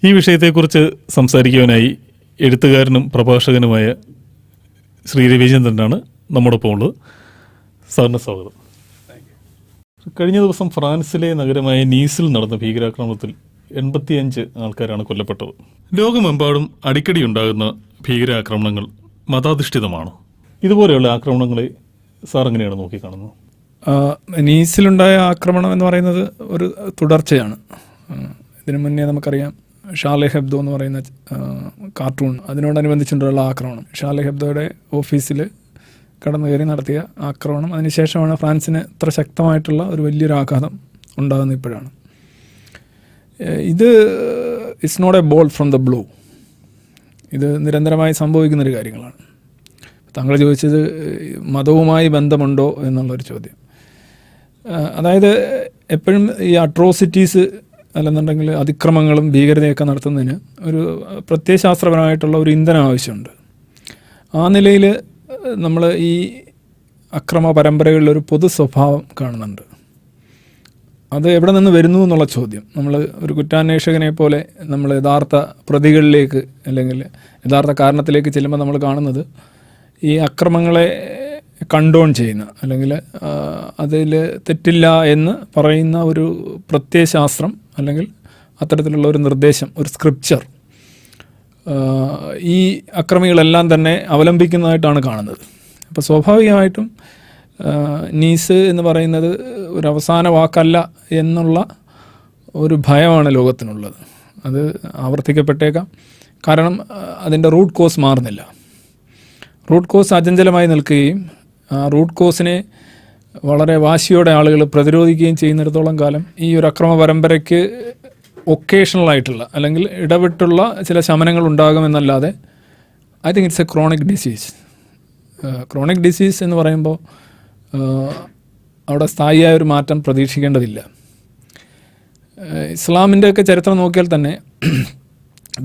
ഈ വിഷയത്തെക്കുറിച്ച് സംസാരിക്കുവാനായി എഴുത്തുകാരനും പ്രഭാഷകനുമായ ശ്രീ രവിചന്ദ്രനാണ് നമ്മോടൊപ്പം ഉള്ളത്. സാറിന് സ്വാഗതം. കഴിഞ്ഞ ദിവസം ഫ്രാൻസിലെ നഗരമായ നീസിൽ നടന്ന ഭീകരാക്രമണത്തിൽ 85 ആൾക്കാരാണ് കൊല്ലപ്പെട്ടത്. ലോകമെമ്പാടും അടിക്കടി ഉണ്ടാകുന്ന ഭീകരാക്രമണങ്ങൾ മതാധിഷ്ഠിതമാണ്. ഇതുപോലെയുള്ള ആക്രമണങ്ങളെ സാർ എങ്ങനെയാണ് നോക്കിക്കാണുന്നത്? നീസിലുണ്ടായ ആക്രമണം എന്ന് പറയുന്നത് ഒരു തുടർച്ചയാണ്. ഇതിനു മുന്നേ നമുക്കറിയാം ഷാർലി ഹെബ്ദോ എന്ന് പറയുന്ന കാർട്ടൂൺ, അതിനോടനുബന്ധിച്ചുള്ള ആക്രമണം, ഷാർലി ഹെബ്ദോയുടെ ഓഫീസിൽ കടന്നു കയറി നടത്തിയ ആക്രമണം. അതിനുശേഷമാണ് ഫ്രാൻസിന് ഇത്ര ശക്തമായിട്ടുള്ള ഒരു വലിയൊരു ആഘാതം ഉണ്ടാകുന്നത് ഇപ്പോഴാണ്. ഇത് it's not a ball from the blue. ഇത് നിരന്തരമായി സംഭവിക്കുന്നൊരു കാര്യങ്ങളാണ്. താങ്കൾ ചോദിച്ചത് മതവുമായി ബന്ധമുണ്ടോ എന്നുള്ളൊരു ചോദ്യം. അതായത് എപ്പോഴും ഈ അട്രോസിറ്റീസ് അല്ലെന്നുണ്ടെങ്കിൽ അതിക്രമങ്ങളും ഭീകരതയൊക്കെ നടത്തുന്നതിന് ഒരു പ്രത്യയശാസ്ത്രപരമായിട്ടുള്ള ഒരു ഇന്ധനം ആവശ്യമുണ്ട്. ആ നിലയിൽ നമ്മൾ ഈ അക്രമ പരമ്പരകളിലൊരു പൊതു സ്വഭാവം കാണുന്നുണ്ട്. അത് എവിടെ നിന്ന് വരുന്നു എന്നുള്ള ചോദ്യം, നമ്മൾ ഒരു കുറ്റാന്വേഷകനെ പോലെ നമ്മൾ യഥാർത്ഥ പ്രതികളിലേക്ക് അല്ലെങ്കിൽ യഥാർത്ഥ കാരണത്തിലേക്ക് ചെല്ലുമ്പോൾ നമ്മൾ കാണുന്നത് ഈ അക്രമങ്ങളെ കണ്ടോൺ ചെയ്യുന്ന അല്ലെങ്കിൽ അതിൽ തെറ്റില്ല എന്ന് പറയുന്ന ഒരു പ്രത്യയശാസ്ത്രം അല്ലെങ്കിൽ അത്തരത്തിലുള്ള ഒരു നിർദ്ദേശം, ഒരു സ്ക്രിപ്ചർ ഈ അക്രമികളെല്ലാം തന്നെ അവലംബിക്കുന്നതായിട്ടാണ് കാണുന്നത്. അപ്പോൾ സ്വാഭാവികമായിട്ടും നീസ് എന്ന് പറയുന്നത് ഒരു അവസാന വാക്കല്ല എന്നുള്ള ഒരു ഭയമാണ് ലോകത്തിനുള്ളത്. അത് ആവർത്തിക്കപ്പെട്ടേക്കാം. കാരണം അതിൻ്റെ റൂട്ട് കോസ് മാറുന്നില്ല. റൂട്ട് കോസ് അചഞ്ചലമായി നിൽക്കുകയും ആ റൂട്ട് കോസിനെ വളരെ വാശിയോടെ ആളുകൾ പ്രതിരോധിക്കുകയും ചെയ്യുന്നിടത്തോളം കാലം ഈ ഒരു അക്രമ പരമ്പരയ്ക്ക് ഒക്കേഷണലായിട്ടുള്ള അല്ലെങ്കിൽ ഇടവിട്ടുള്ള ചില ശമനങ്ങൾ ഉണ്ടാകുമെന്നല്ലാതെ I think it's a chronic disease. Chronic disease എന്ന് പറയുമ്പോൾ അവിടെ സ്ഥായിയായ ഒരു മാറ്റം പ്രതീക്ഷിക്കേണ്ടതില്ല. ഇസ്ലാമിൻ്റെയൊക്കെ ചരിത്രം നോക്കിയാൽ തന്നെ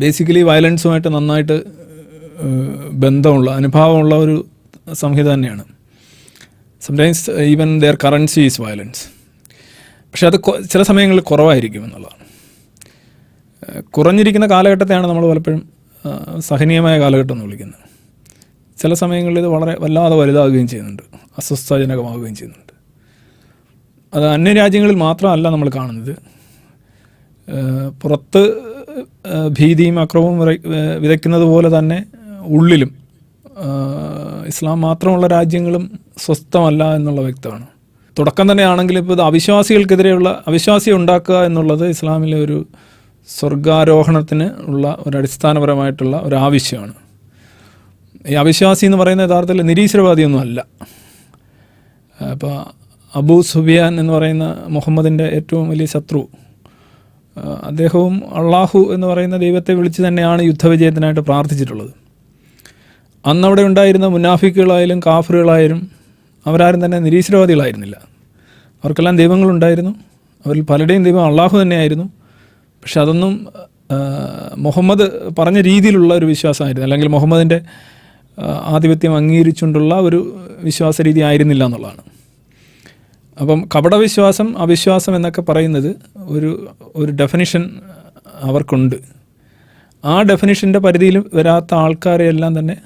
ബേസിക്കലി വയലൻസുമായിട്ട് നന്നായിട്ട് ബന്ധമുള്ള അനുഭാവമുള്ള ഒരു സംഹിത തന്നെയാണ്. Sometimes even their currency is violence. പക്ഷെ അത് ചില സമയങ്ങളിൽ കുറവായിരിക്കും എന്നുള്ളതാണ്. കുറഞ്ഞിരിക്കുന്ന കാലഘട്ടത്തെയാണ് നമ്മൾ പലപ്പോഴും സഹനീയമായ കാലഘട്ടം എന്ന് വിളിക്കുന്നത്. ചില സമയങ്ങളിൽ ഇത് വളരെ വല്ലാതെ വലുതാകുകയും ചെയ്യുന്നുണ്ട്, അസ്വസ്ഥജനകമാവുകയും ചെയ്യുന്നുണ്ട്. അത് അന്യരാജ്യങ്ങളിൽ മാത്രമല്ല നമ്മൾ കാണുന്നത്. പുറത്ത് ഭീതിയും അക്രമവും വിതയ്ക്കുന്നത് പോലെ തന്നെ ഉള്ളിലും ഇസ്ലാം മാത്രമുള്ള രാജ്യങ്ങളും സ്വസ്ഥമല്ല എന്നുള്ള വ്യക്തമാണ്. തുടക്കം തന്നെയാണെങ്കിൽ ഇപ്പോൾ ഇത് അവിശ്വാസികൾക്കെതിരെയുള്ള അവിശ്വാസിയെ ഉണ്ടാക്കുക എന്നുള്ളത് ഇസ്ലാമിലെ ഒരു സ്വർഗാരോഹണത്തിന് ഉള്ള ഒരു അടിസ്ഥാനപരമായിട്ടുള്ള ഒരു ആവശ്യമാണ്. ഈ അവിശ്വാസി എന്ന് പറയുന്ന യഥാർത്ഥത്തിൽ നിരീശ്വരവാദിയൊന്നും അല്ല. അപ്പോൾ അബൂ സുഫിയാൻ എന്ന് പറയുന്ന മുഹമ്മദിൻ്റെ ഏറ്റവും വലിയ ശത്രു, അദ്ദേഹവും അള്ളാഹു എന്ന് പറയുന്ന ദൈവത്തെ വിളിച്ച് തന്നെയാണ് യുദ്ധവിജയത്തിനായിട്ട് പ്രാർത്ഥിച്ചിട്ടുള്ളത്. അന്നവിടെ ഉണ്ടായിരുന്ന മുനാഫിക്കുകളായാലും കാഫറുകളായാലും അവരാരും തന്നെ നിരീശ്വരവാദികളായിരുന്നില്ല. അവർക്കെല്ലാം ദൈവങ്ങളുണ്ടായിരുന്നു. അവരിൽ പലരുടെയും ദൈവം അള്ളാഹു തന്നെയായിരുന്നു. പക്ഷെ അതൊന്നും മുഹമ്മദ് പറഞ്ഞ രീതിയിലുള്ള ഒരു വിശ്വാസമായിരുന്നു, അല്ലെങ്കിൽ മുഹമ്മദിൻ്റെ ആധിപത്യം അംഗീകരിച്ചുകൊണ്ടുള്ള ഒരു വിശ്വാസ രീതി ആയിരുന്നില്ല എന്നുള്ളതാണ്. അപ്പം കപടവിശ്വാസം, അവിശ്വാസം എന്നൊക്കെ പറയുന്നത് ഒരു ഡെഫിനിഷൻ അവർക്കുണ്ട്. ആ ഡെഫിനിഷൻ്റെ പരിധിയിൽ വരാത്ത ആൾക്കാരെയെല്ലാം തന്നെ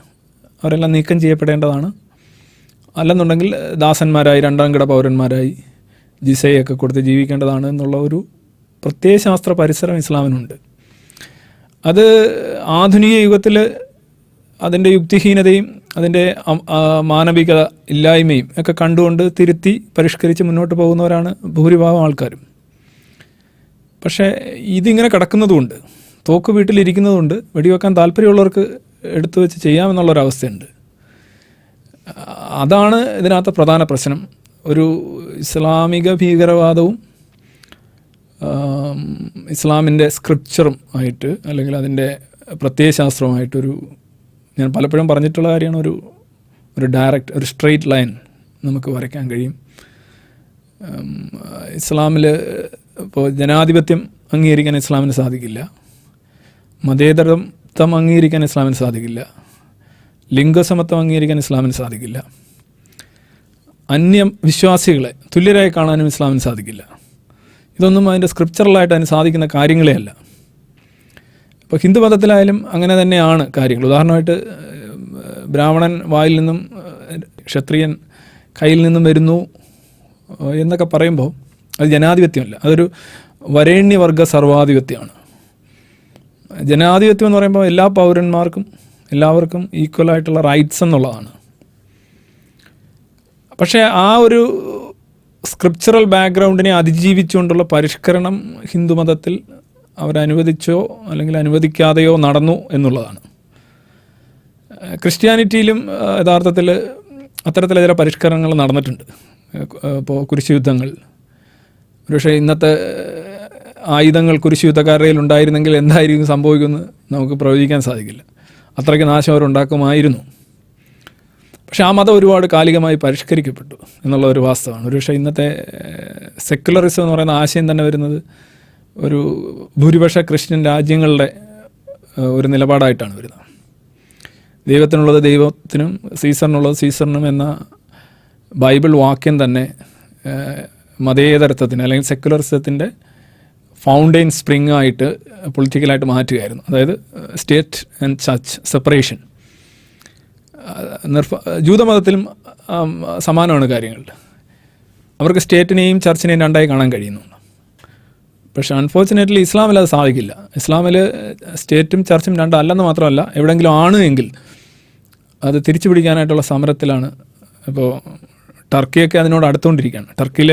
അവരെല്ലാം നീക്കം ചെയ്യപ്പെടേണ്ടതാണ്. അല്ലെന്നുണ്ടെങ്കിൽ ദാസന്മാരായി, രണ്ടാം കിട പൗരന്മാരായി ജിസയൊക്കെ കൊടുത്ത് ജീവിക്കേണ്ടതാണ് എന്നുള്ള ഒരു പ്രത്യയശാസ്ത്ര പരിസരം ഇസ്ലാമിനുണ്ട്. അത് ആധുനിക യുഗത്തിൽ അതിൻ്റെ യുക്തിഹീനതയും അതിൻ്റെ മാനവികത ഇല്ലായ്മയും ഒക്കെ കണ്ടുകൊണ്ട് തിരുത്തി പരിഷ്കരിച്ച് മുന്നോട്ട് പോകുന്നവരാണ് ഭൂരിഭാഗം ആൾക്കാരും. പക്ഷേ ഇതിങ്ങനെ കിടക്കുന്നതുകൊണ്ട്, തോക്ക് വീട്ടിലിരിക്കുന്നതുകൊണ്ട് വെടിവെക്കാൻ താല്പര്യമുള്ളവർക്ക് എടുത്തു വെച്ച് ചെയ്യാമെന്നുള്ളൊരവസ്ഥയുണ്ട്. അതാണ് ഇതിനകത്ത് പ്രധാന പ്രശ്നം. ഒരു ഇസ്ലാമിക ഭീകരവാദവും ഇസ്ലാമിൻ്റെ സ്ക്രിപ്ചറും ആയിട്ട് അല്ലെങ്കിൽ അതിൻ്റെ പ്രത്യയശാസ്ത്രവുമായിട്ടൊരു, ഞാൻ പലപ്പോഴും പറഞ്ഞിട്ടുള്ള കാര്യമാണ്, ഒരു ഡയറക്റ്റ്, ഒരു സ്ട്രെയിറ്റ് ലൈൻ നമുക്ക് വരയ്ക്കാൻ കഴിയും. ഇസ്ലാമിൽ ഇപ്പോൾ ജനാധിപത്യം അംഗീകരിക്കാൻ ഇസ്ലാമിന് സാധിക്കില്ല, മതേതരത്വം അംഗീകരിക്കാൻ ഇസ്ലാമിന് സാധിക്കില്ല, ലിംഗസമത്വം അംഗീകരിക്കാൻ ഇസ്ലാമിന് സാധിക്കില്ല, അന്യ വിശ്വാസികളെ തുല്യരായി കാണാനും ഇസ്ലാമിന് സാധിക്കില്ല. ഇതൊന്നും അതിൻ്റെ സ്ക്രിപ്ചറലായിട്ട് അതിന് സാധിക്കുന്ന കാര്യങ്ങളേ അല്ല. ഇപ്പോൾ ഹിന്ദു മതത്തിലായാലും അങ്ങനെ തന്നെയാണ് കാര്യങ്ങൾ. ഉദാഹരണമായിട്ട് ബ്രാഹ്മണൻ വായിൽ നിന്നും ക്ഷത്രിയൻ കയ്യിൽ നിന്നും വരുന്നു എന്നൊക്കെ പറയുമ്പോൾ അത് ജനാധിപത്യമല്ല, അതൊരു വരേണ്യവർഗ സർവാധിപത്യമാണ്. ജനാധിപത്യം എന്ന് പറയുമ്പോൾ എല്ലാ പൗരന്മാർക്കും എല്ലാവർക്കും ഈക്വലായിട്ടുള്ള റൈറ്റ്സ് എന്നുള്ളതാണ്. പക്ഷേ ആ ഒരു സ്ക്രിപ്ചറൽ ബാക്ക്ഗ്രൗണ്ടിനെ അതിജീവിച്ചുകൊണ്ടുള്ള പരിഷ്കരണം ഹിന്ദുമതത്തിൽ അവരനുവദിച്ചോ അല്ലെങ്കിൽ അനുവദിക്കാതെയോ നടന്നു എന്നുള്ളതാണ്. ക്രിസ്ത്യാനിറ്റിയിലും യഥാർത്ഥത്തിൽ അത്തരത്തിലെ ചില പരിഷ്കരണങ്ങൾ നടന്നിട്ടുണ്ട്. ഇപ്പോൾ കുരിശുയുദ്ധങ്ങൾ, പക്ഷേ ഇന്നത്തെ ആയുധങ്ങൾ കുരിശുയുദ്ധക്കാരുടെ കയ്യിൽ ഉണ്ടായിരുന്നെങ്കിൽ എന്തായിരിക്കും സംഭവിക്കുമെന്ന് നമുക്ക് പ്രവചിക്കാൻ സാധിക്കില്ല. അത്രയ്ക്ക് നാശം അവരുണ്ടാക്കുമായിരുന്നു. പക്ഷെ ആ മതം ഒരുപാട് കാലികമായി പരിഷ്കരിക്കപ്പെട്ടു എന്നുള്ള ഒരു വാസ്തവമാണ്. ഒരുപക്ഷെ ഇന്നത്തെ സെക്യുലറിസം എന്ന് പറയുന്ന ആശയം തന്നെ വരുന്നത് ഒരു ഭൂരിപക്ഷ ക്രിസ്ത്യൻ രാജ്യങ്ങളുടെ ഒരു നിലപാടായിട്ടാണ് വരുന്നത്. ദൈവത്തിനുള്ളത് ദൈവത്തിനും സീസറിനുള്ളത് സീസറിനും എന്ന ബൈബിൾ വാക്യം തന്നെ മതേതരത്വത്തിന് അല്ലെങ്കിൽ സെക്യുലറിസത്തിൻ്റെ ഫൗണ്ടെയിൻ സ്പ്രിങ് ആയിട്ട് പൊളിറ്റിക്കലായിട്ട് മാറ്റുകയായിരുന്നു. അതായത് സ്റ്റേറ്റ് ആൻഡ് ചർച്ച് സെപ്പറേഷൻ. ജൂതമതത്തിലും സമാനമാണ് കാര്യങ്ങൾ. അവർക്ക് സ്റ്റേറ്റിനെയും ചർച്ചിനെയും രണ്ടായി കാണാൻ കഴിയുന്നു. പക്ഷേ അൺഫോർച്ചുനേറ്റ്ലി ഇസ്ലാമിൽ അത് സാധിക്കില്ല. ഇസ്ലാമിൽ സ്റ്റേറ്റും ചർച്ചും രണ്ടല്ലെന്ന് മാത്രമല്ല, എവിടെയെങ്കിലും ആണ് എങ്കിൽ അത് തിരിച്ചു പിടിക്കാനായിട്ടുള്ള സമരത്തിലാണ്. ഇപ്പോൾ ടർക്കിയൊക്കെ അതിനോട് അടുത്തുകൊണ്ടിരിക്കുകയാണ്. ടർക്കിയിൽ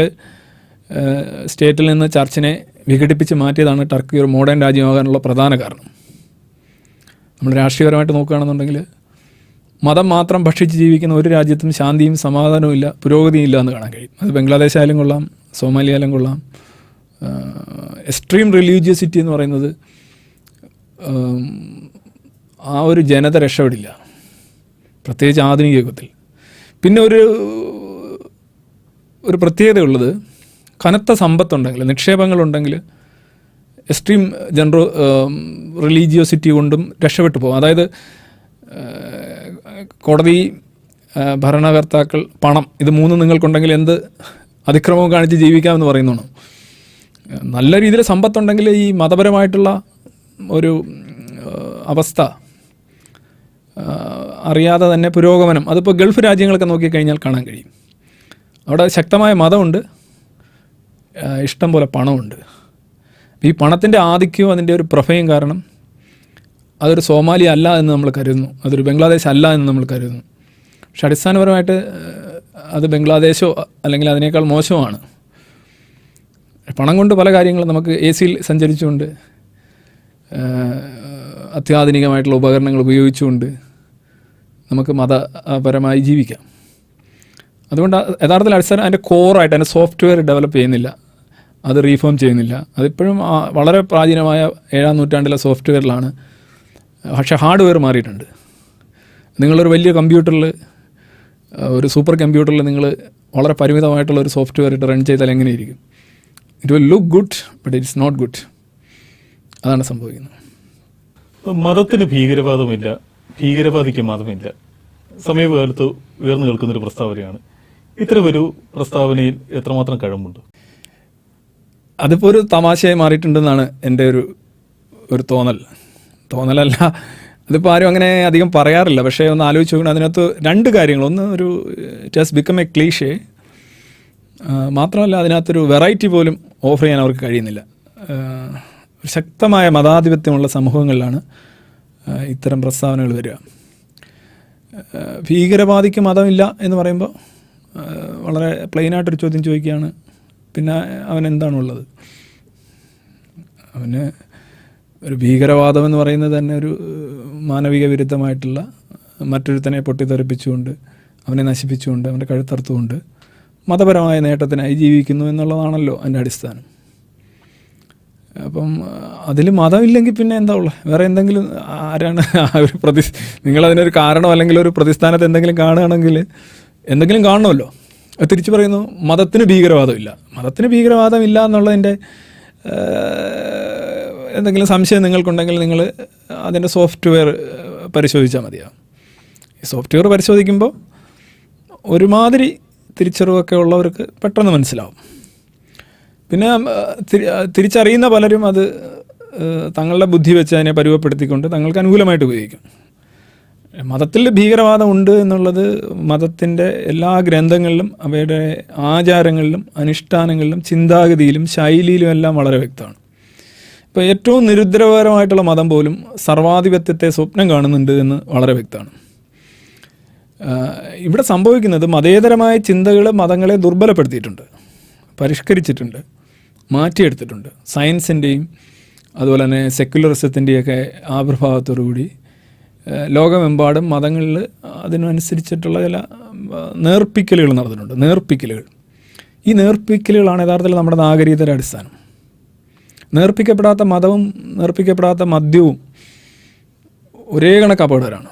സ്റ്റേറ്റിൽ നിന്ന് ചർച്ചിനെ വിഘടിപ്പിച്ച് മാറ്റിയതാണ് ടർക്കി ഒരു മോഡേൺ രാജ്യമാകാനുള്ള പ്രധാന കാരണം. നമ്മൾ രാഷ്ട്രീയപരമായിട്ട് നോക്കുകയാണെന്നുണ്ടെങ്കിൽ മതം മാത്രം ഭക്ഷിച്ച് ജീവിക്കുന്ന ഒരു രാജ്യത്തും ശാന്തിയും സമാധാനവും ഇല്ല, പുരോഗതിയും ഇല്ല എന്ന് കാണാൻ കഴിയും. അത് ബംഗ്ലാദേശ് ആയാലും കൊള്ളാം, സോമാലിയ ആയാലും കൊള്ളാം. എക്സ്ട്രീം റിലീജിയസിറ്റി എന്ന് പറയുന്നത് ആ ഒരു ജനത രക്ഷപ്പെടില്ല, പ്രത്യേകിച്ച് ആധുനിക യുഗത്തിൽ. പിന്നെ ഒരു പ്രത്യേകതയുള്ളത്, കനത്ത സമ്പത്തുണ്ടെങ്കിൽ, നിക്ഷേപങ്ങളുണ്ടെങ്കിൽ എക്സ്ട്രീം റിലീജിയോസിറ്റി കൊണ്ടും രക്ഷപ്പെട്ടു പോകും. അതായത് കോടതി, ഭരണകർത്താക്കൾ, പണം, ഇത് മൂന്നും നിങ്ങൾക്കുണ്ടെങ്കിൽ എന്ത് അതിക്രമവും കാണിച്ച് ജീവിക്കാമെന്ന് പറയുന്നതാണ്. നല്ല രീതിയിൽ സമ്പത്തുണ്ടെങ്കിൽ ഈ മതപരമായിട്ടുള്ള ഒരു അവസ്ഥ അറിയാതെ തന്നെ പുരോഗമനം, അതിപ്പോൾ ഗൾഫ് രാജ്യങ്ങളൊക്കെ നോക്കിക്കഴിഞ്ഞാൽ കാണാൻ കഴിയും. അവിടെ ശക്തമായ മതമുണ്ട്, ഇഷ്ടം പോലെ പണമുണ്ട്. ഈ പണത്തിൻ്റെ ആധിക്യവും അതിൻ്റെ ഒരു പ്രഭയും കാരണം അതൊരു സോമാലിയ അല്ല എന്ന് നമ്മൾ കരുതുന്നു, അതൊരു ബംഗ്ലാദേശ് അല്ല എന്ന് നമ്മൾ കരുതുന്നു. പക്ഷെ അടിസ്ഥാനപരമായിട്ട് അത് ബംഗ്ലാദേശോ അല്ലെങ്കിൽ അതിനേക്കാൾ മോശമാണ്. പണം കൊണ്ട് പല കാര്യങ്ങളും നമുക്ക് AC യിൽ സഞ്ചരിച്ചുകൊണ്ട്, അത്യാധുനികമായിട്ടുള്ള ഉപകരണങ്ങൾ ഉപയോഗിച്ചുകൊണ്ട് നമുക്ക് മതപരമായി ജീവിക്കാം. അതുകൊണ്ട് യഥാർത്ഥത്തിൽ അടിസ്ഥാനം അതിൻ്റെ കോറായിട്ട് അതിൻ്റെ സോഫ്റ്റ്വെയർ ഡെവലപ്പ് ചെയ്യുന്നില്ല, അത് റീഫോം ചെയ്യുന്നില്ല. അതിപ്പോഴും വളരെ പ്രാചീനമായ 7-ാം നൂറ്റാണ്ടിലെ സോഫ്റ്റ്വെയറിലാണ്. പക്ഷേ ഹാർഡ്വെയർ മാറിയിട്ടുണ്ട്. നിങ്ങളൊരു വലിയ കമ്പ്യൂട്ടറിൽ, ഒരു സൂപ്പർ കമ്പ്യൂട്ടറിൽ നിങ്ങൾ വളരെ പരിമിതമായിട്ടുള്ള ഒരു സോഫ്റ്റ്വെയർ ഇട്ട് റൺ ചെയ്താൽ എങ്ങനെയിരിക്കും? It will look good, but it's not good. അതാണ് സംഭവിക്കുന്നത്. മതത്തിന് ഭീകരവാദമില്ല, ഭീകരവാദിക്ക് മതമില്ല, സമീപകാലത്ത് ഉയർന്നു കേൾക്കുന്നൊരു പ്രസ്താവനയാണ്. ഇത്തരമൊരു പ്രസ്താവനയിൽ എത്രമാത്രം കഴമ്പുണ്ട്? അതിപ്പോൾ ഒരു തമാശയായി മാറിയിട്ടുണ്ടെന്നാണ് എൻ്റെ ഒരു തോന്നലല്ല. അതിപ്പോൾ ആരും അങ്ങനെ അധികം പറയാറില്ല. പക്ഷേ ഒന്ന് ആലോചിച്ച് നോക്കണം, അതിനകത്ത് രണ്ട് കാര്യങ്ങൾ. ഒന്ന്, it has become A cliché. മാത്രമല്ല അതിനകത്തൊരു വെറൈറ്റി പോലും ഓഫർ ചെയ്യാൻ അവർക്ക് കഴിയുന്നില്ല. ശക്തമായ മതാധിപത്യമുള്ള സമൂഹങ്ങളിലാണ് ഇത്തരം പ്രസ്താവനകൾ വരിക. ഭീകരവാദിക്ക് മതമില്ല എന്ന് പറയുമ്പോൾ വളരെ പ്ലെയിനായിട്ടൊരു ചോദ്യം ചോദിക്കുകയാണ്, പിന്നെ അവൻ എന്താണുള്ളത്? അവന് ഒരു ഭീകരവാദം എന്ന് പറയുന്നത് തന്നെ ഒരു മാനവിക വിരുദ്ധമായിട്ടുള്ള, മറ്റൊരുത്തനെ പൊട്ടിത്തെറിപ്പിച്ചുകൊണ്ട്, അവനെ നശിപ്പിച്ചുകൊണ്ട്, അവൻ്റെ കഴുത്തറുത്തുകൊണ്ട് മതപരമായ നേട്ടത്തിനായി ജീവിക്കുന്നു എന്നുള്ളതാണല്ലോ അതിൻ്റെ അടിസ്ഥാനം. അപ്പം അതിൽ മതമില്ലെങ്കിൽ പിന്നെ എന്താ ഉള്ളത്? വേറെ എന്തെങ്കിലും ആരാണ് ആ ഒരു നിങ്ങളതിനൊരു കാരണം അല്ലെങ്കിൽ ഒരു പ്രതിസ്ഥാനത്ത് എന്തെങ്കിലും കാണുകയാണെങ്കിൽ എന്തെങ്കിലും കാണണമല്ലോ. തിരിച്ചു പറയുന്നു, മതത്തിന് ഭീകരവാദമില്ല. മതത്തിന് ഭീകരവാദമില്ല എന്നുള്ളതിൻ്റെ എന്തെങ്കിലും സംശയം നിങ്ങൾക്കുണ്ടെങ്കിൽ നിങ്ങൾ അതിൻ്റെ സോഫ്റ്റ്വെയർ പരിശോധിച്ചാൽ മതിയാവും. ഈ സോഫ്റ്റ്വെയർ പരിശോധിക്കുമ്പോൾ ഒരുമാതിരി തിരിച്ചറിവൊക്കെ ഉള്ളവർക്ക് പെട്ടെന്ന് മനസ്സിലാവും. പിന്നെ തിരിച്ചറിയുന്ന പലരും അത് തങ്ങളുടെ ബുദ്ധി വെച്ച് അതിനെ പരുവപ്പെടുത്തിക്കൊണ്ട് തങ്ങൾക്ക് അനുകൂലമായിട്ട് ഉപയോഗിക്കും. മതത്തിൽ ഭീകരവാദം ഉണ്ട് എന്നുള്ളത് മതത്തിൻ്റെ എല്ലാ ഗ്രന്ഥങ്ങളിലും അവയുടെ ആചാരങ്ങളിലും അനുഷ്ഠാനങ്ങളിലും ചിന്താഗതിയിലും ശൈലിയിലും എല്ലാം വളരെ വ്യക്തമാണ്. ഇപ്പോൾ ഏറ്റവും നിരുദ്രവകരമായിട്ടുള്ള മതം പോലും സർവാധിപത്യത്തെ സ്വപ്നം കാണുന്നുണ്ട് എന്ന് വളരെ വ്യക്തമാണ്. ഇവിടെ സംഭവിക്കുന്നത് മതേതരമായ ചിന്തകൾ മതങ്ങളെ ദുർബലപ്പെടുത്തിയിട്ടുണ്ട്, പരിഷ്കരിച്ചിട്ടുണ്ട്, മാറ്റിയെടുത്തിട്ടുണ്ട്. സയൻസിൻ്റെയും അതുപോലെ തന്നെ സെക്യുലറിസത്തിൻ്റെയൊക്കെ ആവിർഭാവത്തോടുകൂടി ലോകമെമ്പാടും മതങ്ങളിൽ അതിനനുസരിച്ചിട്ടുള്ള ചില നേർപ്പിക്കലുകൾ നടന്നിട്ടുണ്ട്. ഈ നേർപ്പിക്കലുകളാണ് യഥാർത്ഥത്തിൽ നമ്മുടെ നാഗരികതയുടെ അടിസ്ഥാനം. നേർപ്പിക്കപ്പെടാത്ത മതവും നേർപ്പിക്കപ്പെടാത്ത മദ്യവും ഒരേ കണക്ക് അപകടകരമാണ്.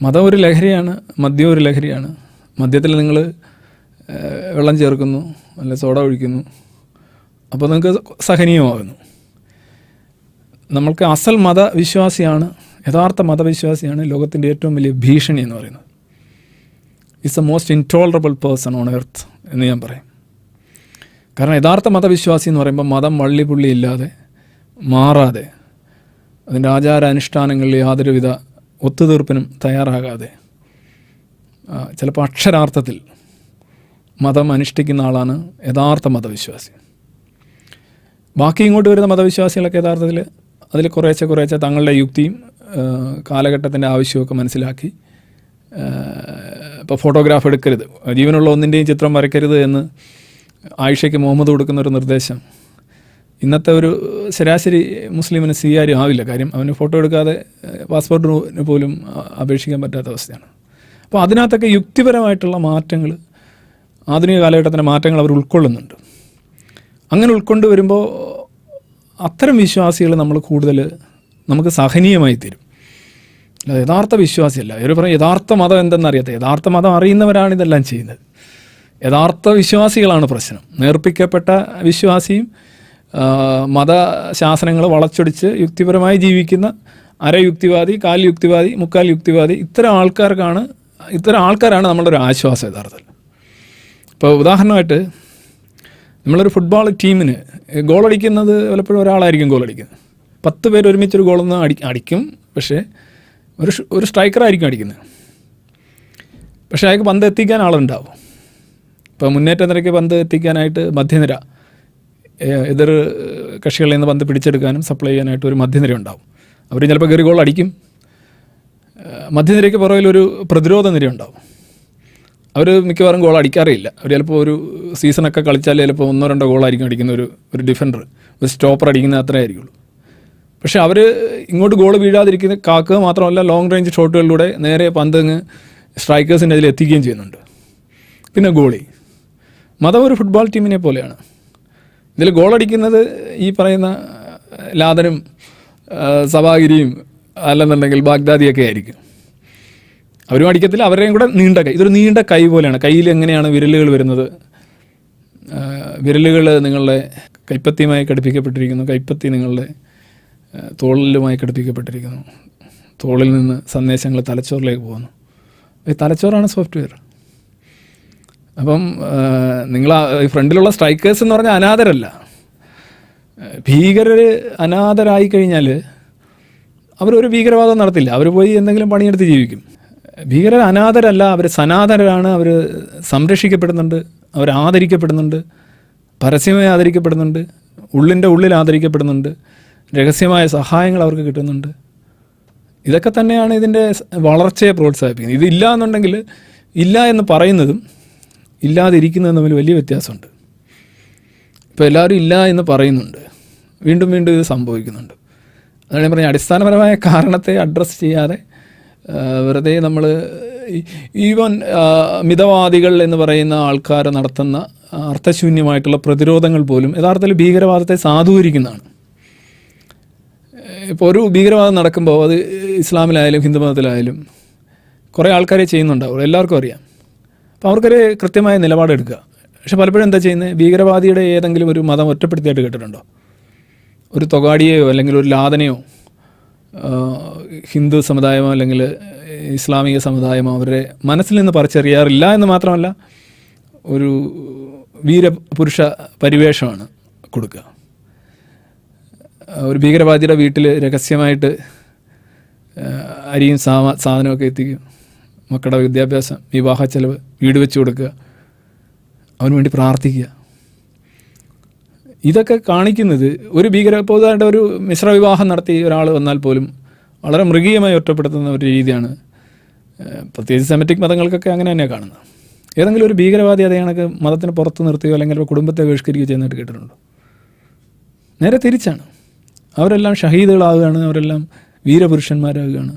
മതം ഒരു ലഹരിയാണ്, മദ്യം ഒരു ലഹരിയാണ്. മദ്യത്തിൽ നിങ്ങൾ വെള്ളം ചേർക്കുന്നു, അല്ല സോഡ ഒഴിക്കുന്നു, അപ്പോൾ നിങ്ങൾക്ക് സഹനീയമാകുന്നു. നമ്മൾക്ക് അസൽ മതവിശ്വാസിയാണ്, യഥാർത്ഥ മതവിശ്വാസിയാണ് ലോകത്തിൻ്റെ ഏറ്റവും വലിയ ഭീഷണി എന്ന് പറയുന്നത്. It's A most intolerable person on earth എന്ന് ഞാൻ പറയും. കാരണം യഥാർത്ഥ മതവിശ്വാസി എന്ന് പറയുമ്പോൾ മതം വള്ളിപുള്ളി ഇല്ലാതെ മാറാതെ അതിൻ്റെ ആചാരാനുഷ്ഠാനങ്ങളിൽ യാതൊരുവിധ ഒത്തുതീർപ്പിനും തയ്യാറാകാതെ ചിലപ്പോൾ അക്ഷരാർത്ഥത്തിൽ മതം അനുഷ്ഠിക്കുന്ന ആളാണ് യഥാർത്ഥ മതവിശ്വാസി. ബാക്കി ഇങ്ങോട്ട് വരുന്ന മതവിശ്വാസികളൊക്കെ യഥാർത്ഥത്തിൽ അതിൽ കുറേശ്ശെ തങ്ങളുടെ യുക്തിയും കാലഘട്ടത്തിൻ്റെ ആവശ്യമൊക്കെ മനസ്സിലാക്കി, ഇപ്പോൾ ഫോട്ടോഗ്രാഫ് എടുക്കരുത്, ജീവനുള്ള ഒന്നിൻ്റെയും ചിത്രം വരയ്ക്കരുത് എന്ന് ആയിഷയ്ക്ക് മുഹമ്മദ് കൊടുക്കുന്ന ഒരു നിർദ്ദേശം ഇന്നത്തെ ഒരു ശരാശരി മുസ്ലിമിന് സ്വീകാര്യം ആവില്ല. കാര്യം അവന് ഫോട്ടോ എടുക്കാതെ പാസ്പോർട്ടിന് പോലും അപേക്ഷിക്കാൻ പറ്റാത്ത അവസ്ഥയാണ്. അപ്പോൾ അതിനകത്തൊക്കെ യുക്തിപരമായിട്ടുള്ള മാറ്റങ്ങൾ, ആധുനിക കാലഘട്ടത്തിൻ്റെ മാറ്റങ്ങൾ അവർ ഉൾക്കൊള്ളുന്നുണ്ട്. അങ്ങനെ ഉൾക്കൊണ്ട് വരുമ്പോൾ അത്തരം വിശ്വാസികൾ നമ്മൾ കൂടുതൽ നമുക്ക് സഹനീയമായി തീരും. അല്ല യഥാർത്ഥ വിശ്വാസിയല്ല. ഇവർ പറയും യഥാർത്ഥ മതം എന്തെന്നറിയാത്ത, യഥാർത്ഥ മതം അറിയുന്നവരാണ് ഇതെല്ലാം ചെയ്യുന്നത്. യഥാർത്ഥ വിശ്വാസികളാണ് പ്രശ്നം. നേർപ്പിക്കപ്പെട്ട വിശ്വാസിയും മതശാസനങ്ങൾ വളച്ചൊടിച്ച് യുക്തിപരമായി ജീവിക്കുന്ന അരയുക്തിവാദി, കാൽ യുക്തിവാദി, മുക്കാൽ യുക്തിവാദി, ഇത്തരം ആൾക്കാരാണ് നമ്മളുടെ ഒരു ആശ്വാസം യഥാർത്ഥത്തിൽ. ഇപ്പോൾ ഉദാഹരണമായിട്ട് നമ്മളൊരു ഫുട്ബോൾ ടീമിന് ഗോളടിക്കുന്നത് പലപ്പോഴും ഒരാളായിരിക്കും ഗോളടിക്കുന്നത്. 10 പേര് ഒരുമിച്ചൊരു ഗോളൊന്നും അടിക്കും, പക്ഷേ ഒരു സ്ട്രൈക്കറായിരിക്കും അടിക്കുന്നത്. പക്ഷേ അയാൾക്ക് പന്ത് എത്തിക്കാൻ ആളുണ്ടാവും. ഇപ്പോൾ മുന്നേറ്റ നിരക്ക് പന്ത് എത്തിക്കാനായിട്ട് മധ്യനിര, എതിർ കക്ഷികളിൽ നിന്ന് പന്ത് പിടിച്ചെടുക്കാനും സപ്ലൈ ചെയ്യാനായിട്ട് ഒരു മധ്യനിര ഉണ്ടാവും. അവർ ചിലപ്പോൾ കയറി ഗോൾ അടിക്കും. മധ്യനിരയ്ക്ക് പുറകിലൊരു പ്രതിരോധ നിര ഉണ്ടാവും. അവർ മിക്കവാറും ഗോൾ അടിക്കാറില്ല. അവർ ചിലപ്പോൾ ഒരു സീസണൊക്കെ കളിച്ചാൽ ചിലപ്പോൾ 1-2 ഗോളായിരിക്കും അടിക്കുന്ന ഒരു ഡിഫൻഡർ, ഒരു സ്റ്റോപ്പർ അടിക്കുന്ന അത്രേ ആയിരിക്കുള്ളൂ. പക്ഷേ അവർ ഇങ്ങോട്ട് ഗോൾ വീഴാതിരിക്കുന്ന കാക്കുക മാത്രമല്ല, ലോങ് റേഞ്ച് ഷോട്ടുകളിലൂടെ നേരെ പന്ത് സ്ട്രൈക്കേഴ്സിൻ്റെ അതിൽ എത്തിക്കുകയും ചെയ്യുന്നുണ്ട്. പിന്നെ ഗോളി. മതം ഒരു ഫുട്ബോൾ ടീമിനെ പോലെയാണ്. ഇതിൽ ഗോളടിക്കുന്നത് ഈ പറയുന്ന ലാദനും സവാഗിരിയും അല്ലെന്നുണ്ടെങ്കിൽ ബാഗ്ദാദിയൊക്കെ ആയിരിക്കും. അവരും അടിക്കത്തില്ല, അവരുടെയും കൂടെ നീണ്ട കൈ. ഇതൊരു നീണ്ട കൈ പോലെയാണ്. കയ്യിൽ എങ്ങനെയാണ് വിരലുകൾ വരുന്നത്? വിരലുകൾ നിങ്ങളുടെ കൈപ്പത്തിയുമായി ഘടിപ്പിക്കപ്പെട്ടിരിക്കുന്നു. കൈപ്പത്തി നിങ്ങളുടെ തോളിലുമായി ഘടിപ്പിക്കപ്പെട്ടിരിക്കുന്നു. തോളിൽ നിന്ന് സന്ദേശങ്ങൾ തലച്ചോറിലേക്ക് പോകുന്നു. ഈ തലച്ചോറാണ് സോഫ്റ്റ്വെയർ. അപ്പം നിങ്ങൾ ഈ ഫ്രണ്ടിലുള്ള സ്ട്രൈക്കേഴ്സ് എന്ന് പറഞ്ഞാൽ അനാഥരല്ല. ഭീകരർ അനാഥരായി കഴിഞ്ഞാൽ അവരൊരു ഭീകരവാദം നടത്തില്ല. അവർ പോയി എന്തെങ്കിലും പണിയെടുത്ത് ജീവിക്കും. ഭീകരർ അനാഥരല്ല, അവർ സനാതനരാണ്. അവർ സംരക്ഷിക്കപ്പെടുന്നുണ്ട്, അവർ ആദരിക്കപ്പെടുന്നുണ്ട്, പരസ്യമായി ആദരിക്കപ്പെടുന്നുണ്ട്, ഉള്ളിൽ ആദരിക്കപ്പെടുന്നുണ്ട്, രഹസ്യമായ സഹായങ്ങൾ അവർക്ക് കിട്ടുന്നുണ്ട്. ഇതൊക്കെ തന്നെയാണ് ഇതിൻ്റെ വളർച്ചയെ പ്രോത്സാഹിപ്പിക്കുന്നത്. ഇതില്ല എന്നുണ്ടെങ്കിൽ, ഇല്ല എന്ന് പറയുന്നതും ഇല്ലാതിരിക്കുന്നതും തമ്മിൽ വലിയ വ്യത്യാസമുണ്ട്. ഇപ്പോൾ എല്ലാവരും ഇല്ല എന്ന് പറയുന്നുണ്ട്, വീണ്ടും ഇത് സംഭവിക്കുന്നുണ്ട്. അതാണ് ഞാൻ പറഞ്ഞ അടിസ്ഥാനപരമായ കാരണത്തെ അഡ്രസ്സ് ചെയ്യാതെ വെറുതെ നമ്മൾ ഈവൻ മിതവാദികൾ എന്ന് പറയുന്ന ആൾക്കാർ നടത്തുന്ന അർത്ഥശൂന്യമായിട്ടുള്ള പ്രതിരോധങ്ങൾ പോലും യഥാർത്ഥത്തിൽ ഭീകരവാദത്തെ സാധൂകരിക്കുന്നതാണ്. ഇപ്പോൾ ഒരു ഭീകരവാദം നടക്കുമ്പോൾ അത് ഇസ്ലാമിലായാലും ഹിന്ദു മതത്തിലായാലും കുറേ ആൾക്കാരെ ചെയ്യുന്നുണ്ടാവും, എല്ലാവർക്കും അറിയാം. അപ്പോൾ അവർക്കൊരു കൃത്യമായ നിലപാടെടുക്കുക. പക്ഷെ പലപ്പോഴും എന്താ ചെയ്യുന്നത്? ഭീകരവാദിയുടെ ഏതെങ്കിലും ഒരു മതം ഒറ്റപ്പെടുത്തിയായിട്ട് കേട്ടിട്ടുണ്ടോ? ഒരു തൊഗാടിയെയോ അല്ലെങ്കിൽ ഒരു ലാദനെയോ ഹിന്ദു സമുദായമോ അല്ലെങ്കിൽ ഇസ്ലാമിക സമുദായമോ അവരുടെ മനസ്സിൽ നിന്ന് പറിച്ചറിയാറില്ല എന്ന് മാത്രമല്ല, ഒരു വീരപുരുഷ പരിവേഷമാണ് കൊടുക്കുക. ഒരു ഭീകരവാദിയുടെ വീട്ടിൽ രഹസ്യമായിട്ട് അരിയും സാധനമൊക്കെ എത്തിക്കും, മക്കളുടെ വിദ്യാഭ്യാസം, വിവാഹ ചെലവ്, വീട് വെച്ച് കൊടുക്കുക, അവന് വേണ്ടി പ്രാർത്ഥിക്കുക. ഇതൊക്കെ കാണിക്കുന്നത് ഒരു പൊതുവായിട്ട് ഒരു മിശ്ര വിവാഹം നടത്തി ഒരാൾ വന്നാൽ പോലും വളരെ മൃഗീയമായി ഒറ്റപ്പെടുത്തുന്ന ഒരു രീതിയാണ്. പ്രത്യേകിച്ച് സെമറ്റിക് മതങ്ങൾക്കൊക്കെ അങ്ങനെ തന്നെയാണ് കാണുന്നത്. ഏതെങ്കിലും ഒരു ഭീകരവാദി അതേ കണക്ക് മതത്തിന് പുറത്ത് നിർത്തുകയോ അല്ലെങ്കിൽ ഒരു കുടുംബത്തെ ബഹിഷ്കരിക്കുകയോ ചെയ്യുന്നതായിട്ട് കേട്ടിട്ടുണ്ടോ? നേരെ തിരിച്ചാണ്. അവരെല്ലാം ഷഹീദുകളാവുകയാണ്, അവരെല്ലാം വീരപുരുഷന്മാരാകുകയാണ്.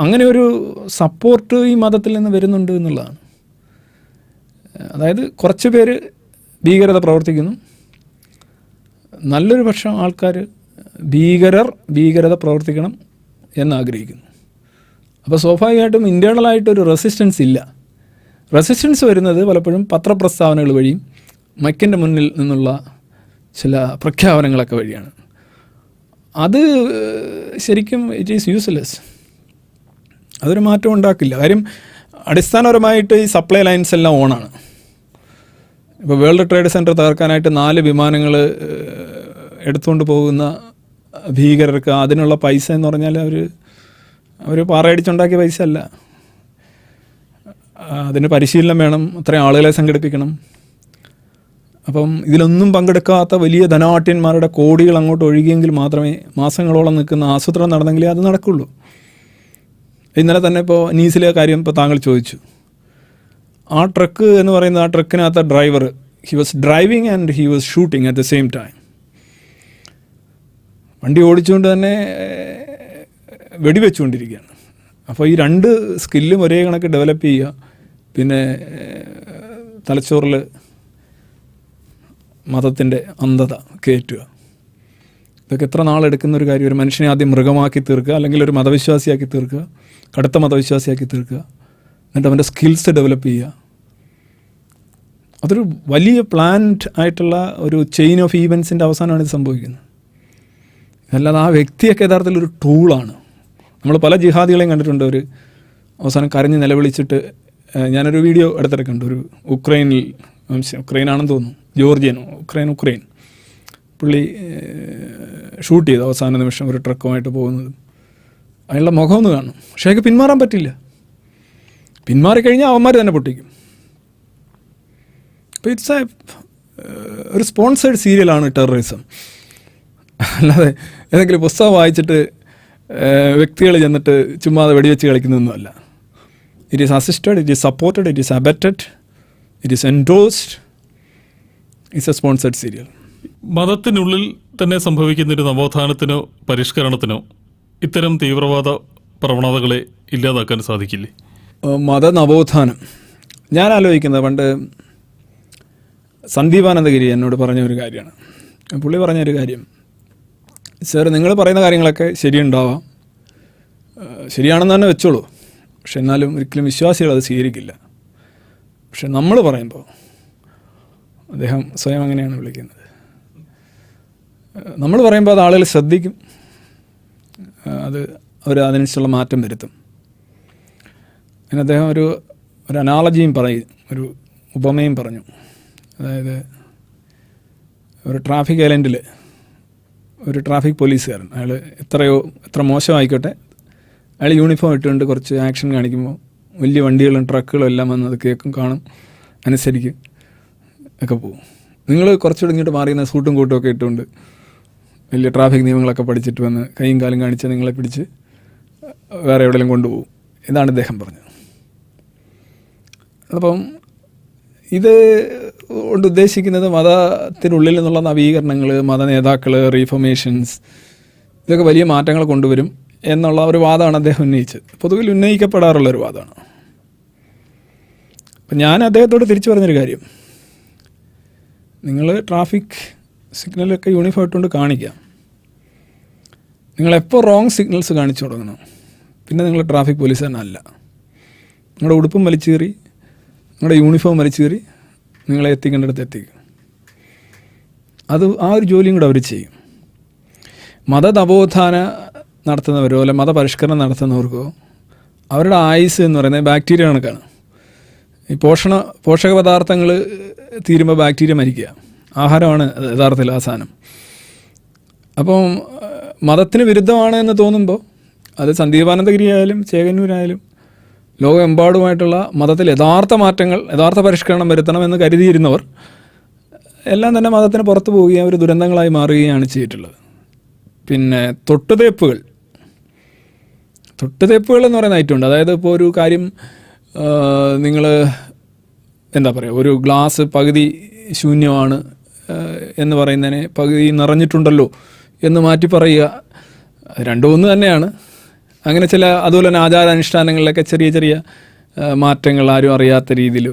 അങ്ങനെ ഒരു സപ്പോർട്ട് ഈ മതത്തിൽ നിന്ന് വരുന്നുണ്ട് എന്നുള്ളതാണ്. അതായത് കുറച്ച് പേര് ഭീകരത പ്രവർത്തിക്കുന്നു, നല്ലൊരു പക്ഷം ആൾക്കാർ ഭീകരത പ്രവർത്തിക്കണം എന്നാഗ്രഹിക്കുന്നു. അപ്പോൾ സ്വാഭാവികമായിട്ടും ഇൻറ്റേർണലായിട്ടൊരു റെസിസ്റ്റൻസ് ഇല്ല. റെസിസ്റ്റൻസ് വരുന്നത് പലപ്പോഴും പത്രപ്രസ്താവനകൾ വഴിയും മൈക്കിൻ്റെ മുന്നിൽ നിന്നുള്ള ചില പ്രഖ്യാപനങ്ങളൊക്കെ വഴിയാണ്. അത് ശരിക്കും ഇറ്റ് ഈസ് യൂസ്ലെസ്. അതൊരു മാറ്റം ഉണ്ടാക്കില്ല. കാര്യം അടിസ്ഥാനപരമായിട്ട് ഈ സപ്ലൈ ലൈൻസ് എല്ലാം ഓണാണ്. ഇപ്പോൾ വേൾഡ് ട്രേഡ് സെൻറ്റർ തകർക്കാനായിട്ട് 4 വിമാനങ്ങൾ എടുത്തുകൊണ്ട് പോകുന്ന ഭീകരർക്ക് അതിനുള്ള പൈസ എന്ന് പറഞ്ഞാൽ അവർ പാറയടിച്ചുണ്ടാക്കിയ പൈസ അല്ല. അതിന് പരിശീലനം വേണം, അത്രയും ആളുകളെ സംഘടിപ്പിക്കണം. അപ്പം ഇതിലൊന്നും പങ്കെടുക്കാത്ത വലിയ ധനാട്യന്മാരുടെ കോടികൾ അങ്ങോട്ട് ഒഴുകിയെങ്കിൽ മാത്രമേ മാസങ്ങളോളം നിൽക്കുന്ന ആസൂത്രണം നടന്നെങ്കിലേ അത് നടക്കുള്ളൂ. ഇന്നലെ തന്നെ ഇപ്പോൾ നീസിലെ കാര്യം ഇപ്പോൾ താങ്കൾ ചോദിച്ചു. ആ ട്രക്ക് എന്ന് പറയുന്ന ആ ട്രക്കിനകത്ത driver he was driving and he was shooting at the same time. വണ്ടി ഓടിച്ചുകൊണ്ട് തന്നെ വെടിവെച്ചുകൊണ്ടിരിക്കുകയാണ്. അപ്പോൾ ഈ 2 സ്കില്ലും ഒരേ കണക്ക് ഡെവലപ്പ് ചെയ്യുക, പിന്നെ തലച്ചോറിൽ മതത്തിൻ്റെ അന്ധത കയറ്റുക, ഇതൊക്കെ എത്ര നാളെടുക്കുന്ന ഒരു കാര്യം. ഒരു മനുഷ്യനെ ആദ്യം മൃഗമാക്കി തീർക്കുക, അല്ലെങ്കിൽ ഒരു മതവിശ്വാസിയാക്കി തീർക്കുക, കടുത്ത മതവിശ്വാസിയാക്കി തീർക്കുക, എന്നിട്ട് അവൻ്റെ സ്കിൽസ് ഡെവലപ്പ് ചെയ്യുക. അതൊരു വലിയ പ്ലാൻഡ് ആയിട്ടുള്ള ഒരു ചെയിൻ ഓഫ് ഈവൻസിൻ്റെ അവസാനമാണ് ഇത് സംഭവിക്കുന്നത്. അല്ലാതെ ആ വ്യക്തിയൊക്കെ യഥാർത്ഥത്തിൽ ഒരു ടൂളാണ്. നമ്മൾ പല ജിഹാദികളെയും കണ്ടിട്ടുണ്ട്. ഒരു അവസാനം കരഞ്ഞ് നിലവിളിച്ചിട്ട്, ഞാനൊരു വീഡിയോ എടുത്തിടക്കുന്നുണ്ട്. ഒരു ഉക്രൈനാണെന്ന് തോന്നുന്നു, ജോർജിയനോ ഉക്രൈൻ പുള്ളി ഷൂട്ട് ചെയ്തു അവസാന നിമിഷം ഒരു ട്രക്കുമായിട്ട് പോകുന്നത്. അയാളുടെ മുഖമൊന്ന് കാണും, പക്ഷേ അയാൾക്ക് പിന്മാറാൻ പറ്റില്ല. പിന്മാറിക്കഴിഞ്ഞാൽ അവന്മാർ തന്നെ പൊട്ടിക്കും. അപ്പോൾ ഇറ്റ്സ് ഒരു സ്പോൺസേഡ് സീരിയലാണ് ടെററിസം. അല്ലാതെ ഏതെങ്കിലും പുസ്തകം വായിച്ചിട്ട് വ്യക്തികൾ ചെന്നിട്ട് ചുമ്മാതെ വെടിവെച്ച് കളിക്കുന്നതൊന്നുമല്ല. It is assisted, it is supported, it is abetted, it is endorsed, it's a sponsored serial. മതത്തിനുള്ളിൽ തന്നെ സംഭവിക്കുന്ന ഒരു നവോത്ഥാനത്തിനോ പരിഷ്കരണത്തിനോ ഇത്തരം തീവ്രവാദ പ്രവണതകളെ ഇല്ലാതാക്കാൻ സാധിക്കില്ലേ? മതനവോത്ഥാനം ഞാൻ ആലോചിക്കുന്നത്, പണ്ട് സന്ദീപാനന്ദഗിരി എന്നോട് പറഞ്ഞ ഒരു കാര്യമാണ്. പുള്ളി പറഞ്ഞൊരു കാര്യം, സാർ നിങ്ങൾ പറയുന്ന കാര്യങ്ങളൊക്കെ ശരിയുണ്ടാവാം, ശരിയാണെന്ന് തന്നെ വെച്ചോളൂ, പക്ഷെ എന്നാലും ഒരിക്കലും വിശ്വാസികൾ അത് സ്വീകരിക്കില്ല. പക്ഷെ നമ്മൾ പറയുമ്പോൾ, അദ്ദേഹം സ്വയം അങ്ങനെയാണ് വിളിക്കുന്നത്, നമ്മൾ പറയുമ്പോൾ അത് ആളുകൾ ശ്രദ്ധിക്കും, അവർ അതിനനുസരിച്ചുള്ള മാറ്റം വരുത്തും. അങ്ങനെ അദ്ദേഹം ഒരു അനാളജിയും പറയും, ഒരു ഉപമയും പറഞ്ഞു. അതായത് ഒരു ട്രാഫിക് ഐലൻഡിൽ ഒരു ട്രാഫിക് പോലീസുകാരൻ, അയാൾ എത്ര മോശമായിക്കോട്ടെ, അയാൾ യൂണിഫോം ഇട്ടുകൊണ്ട് കുറച്ച് ആക്ഷൻ കാണിക്കുമ്പോൾ വലിയ വണ്ടികളും ട്രക്കുകളും എല്ലാം വന്ന് അത് കേൾക്കും, കാണും, അനുസരിക്കും ഒക്കെ പോകും. നിങ്ങൾ കുറച്ചുകൂടി ഇങ്ങോട്ട് മാറിയുന്ന സൂട്ടും കൂട്ടും ഒക്കെ ഇട്ടുകൊണ്ട് വലിയ ട്രാഫിക് നിയമങ്ങളൊക്കെ പഠിച്ചിട്ട് വന്ന് കൈയും കാലും കാണിച്ച് നിങ്ങളെ പിടിച്ച് വേറെ എവിടെയെങ്കിലും കൊണ്ടുപോകും. ഇതാണ് ഇദ്ദേഹം പറഞ്ഞത്. അപ്പം ഇത് കൊണ്ട് ഉദ്ദേശിക്കുന്നത് മതത്തിനുള്ളിൽ നിന്നുള്ള നവീകരണങ്ങൾ, മത നേതാക്കൾ, റീഫോർമേഷൻസ്, ഇതൊക്കെ വലിയ മാറ്റങ്ങൾ കൊണ്ടുവരും എന്നുള്ള ഒരു വാദമാണ് അദ്ദേഹം ഉന്നയിച്ചത്. പൊതുവിൽ ഉന്നയിക്കപ്പെടാറുള്ളൊരു വാദമാണ്. അപ്പം ഞാൻ അദ്ദേഹത്തോട് തിരിച്ചു പറഞ്ഞൊരു കാര്യം, നിങ്ങൾ ട്രാഫിക് സിഗ്നലൊക്കെ യൂണിഫോം ഇട്ടുകൊണ്ട് കാണിക്കാം, നിങ്ങളെപ്പോൾ റോങ് സിഗ്നൽസ് കാണിച്ചു തുടങ്ങണം, പിന്നെ നിങ്ങൾ ട്രാഫിക് പോലീസ് തന്നെ അല്ല. നിങ്ങളുടെ ഉടുപ്പും വലിച്ചേറി, നിങ്ങളുടെ യൂണിഫോം വലിച്ചേറി നിങ്ങളെ എത്തിക്കേണ്ടടുത്ത് എത്തിക്കും. ആ ഒരു ജോലിയും കൂടെ അവർ ചെയ്യും. മതനവോത്ഥാന നടത്തുന്നവരോ അല്ലെ മതപരിഷ്കരണം നടത്തുന്നവർക്കോ അവരുടെ ആയുസ് എന്ന് പറയുന്നത് ബാക്ടീരിയ കണക്കാണ്. ഈ പോഷക പദാർത്ഥങ്ങൾ തീരുമ്പോൾ ബാക്ടീരിയ മരിക്കുക, ആഹാരമാണ് യഥാർത്ഥത്തിൽ ആ സാധനം. അപ്പം മതത്തിന് വിരുദ്ധമാണ് എന്ന് തോന്നുമ്പോൾ അത് സന്ദീപാനന്ദഗിരി ആയാലും ചേകന്നൂരായാലും ലോകമെമ്പാടുമായിട്ടുള്ള മതത്തിൽ യഥാർത്ഥ മാറ്റങ്ങൾ, യഥാർത്ഥ പരിഷ്കരണം വരുത്തണമെന്ന് കരുതിയിരുന്നവർ എല്ലാം തന്നെ മതത്തിന് പുറത്തു പോവുകയും അവർ ദുരന്തങ്ങളായി മാറുകയാണ് ചെയ്തിട്ടുള്ളത്. പിന്നെ തൊട്ടുതേപ്പുകൾ എന്ന് പറയുന്ന ഐറ്റമുണ്ട്. അതായത് ഇപ്പോൾ ഒരു കാര്യം നിങ്ങൾ എന്താ പറയുക, ഒരു ഗ്ലാസ് പകുതി ശൂന്യമാണ് എന്ന് പറയുന്നതിനെ പകുതി നിറഞ്ഞിട്ടുണ്ടല്ലോ എന്ന് മാറ്റി പറയുക, രണ്ടും ഒന്ന് തന്നെയാണ്. അങ്ങനെ ചില അതുപോലെ തന്നെ ആചാരാനുഷ്ഠാനങ്ങളിലൊക്കെ ചെറിയ ചെറിയ മാറ്റങ്ങൾ ആരും അറിയാത്ത രീതിയിൽ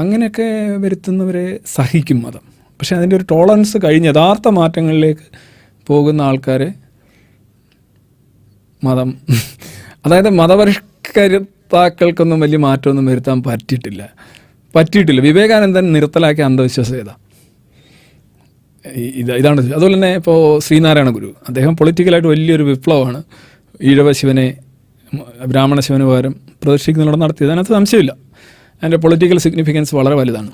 അങ്ങനെയൊക്കെ വരുത്തുന്നവരെ സഹിക്കും മതം. പക്ഷേ അതിൻ്റെ ഒരു ടോളറൻസ് കഴിഞ്ഞ് യഥാർത്ഥ മാറ്റങ്ങളിലേക്ക് പോകുന്ന ആൾക്കാരെ മതം, അതായത് മതപരിഷ്കർത്താക്കൾക്കൊന്നും വലിയ മാറ്റമൊന്നും വരുത്താൻ പറ്റിയിട്ടില്ല. വിവേകാനന്ദൻ നിർത്തലാക്കിയ അന്ധവിശ്വാസം ഇതാണ്. അതുപോലെ തന്നെ ഇപ്പോൾ ശ്രീനാരായണ ഗുരു, അദ്ദേഹം പൊളിറ്റിക്കലായിട്ട് വലിയൊരു വിപ്ലവമാണ് ഈഴവ ശിവനെ ബ്രാഹ്മണ ശിവന് പകരം പ്രദർശിക്കുന്നതിലൂടെ നടത്തിയത്. അതിനകത്ത് സംശയമില്ല, അതിൻ്റെ പൊളിറ്റിക്കൽ സിഗ്നിഫിക്കൻസ് വളരെ വലുതാണ്.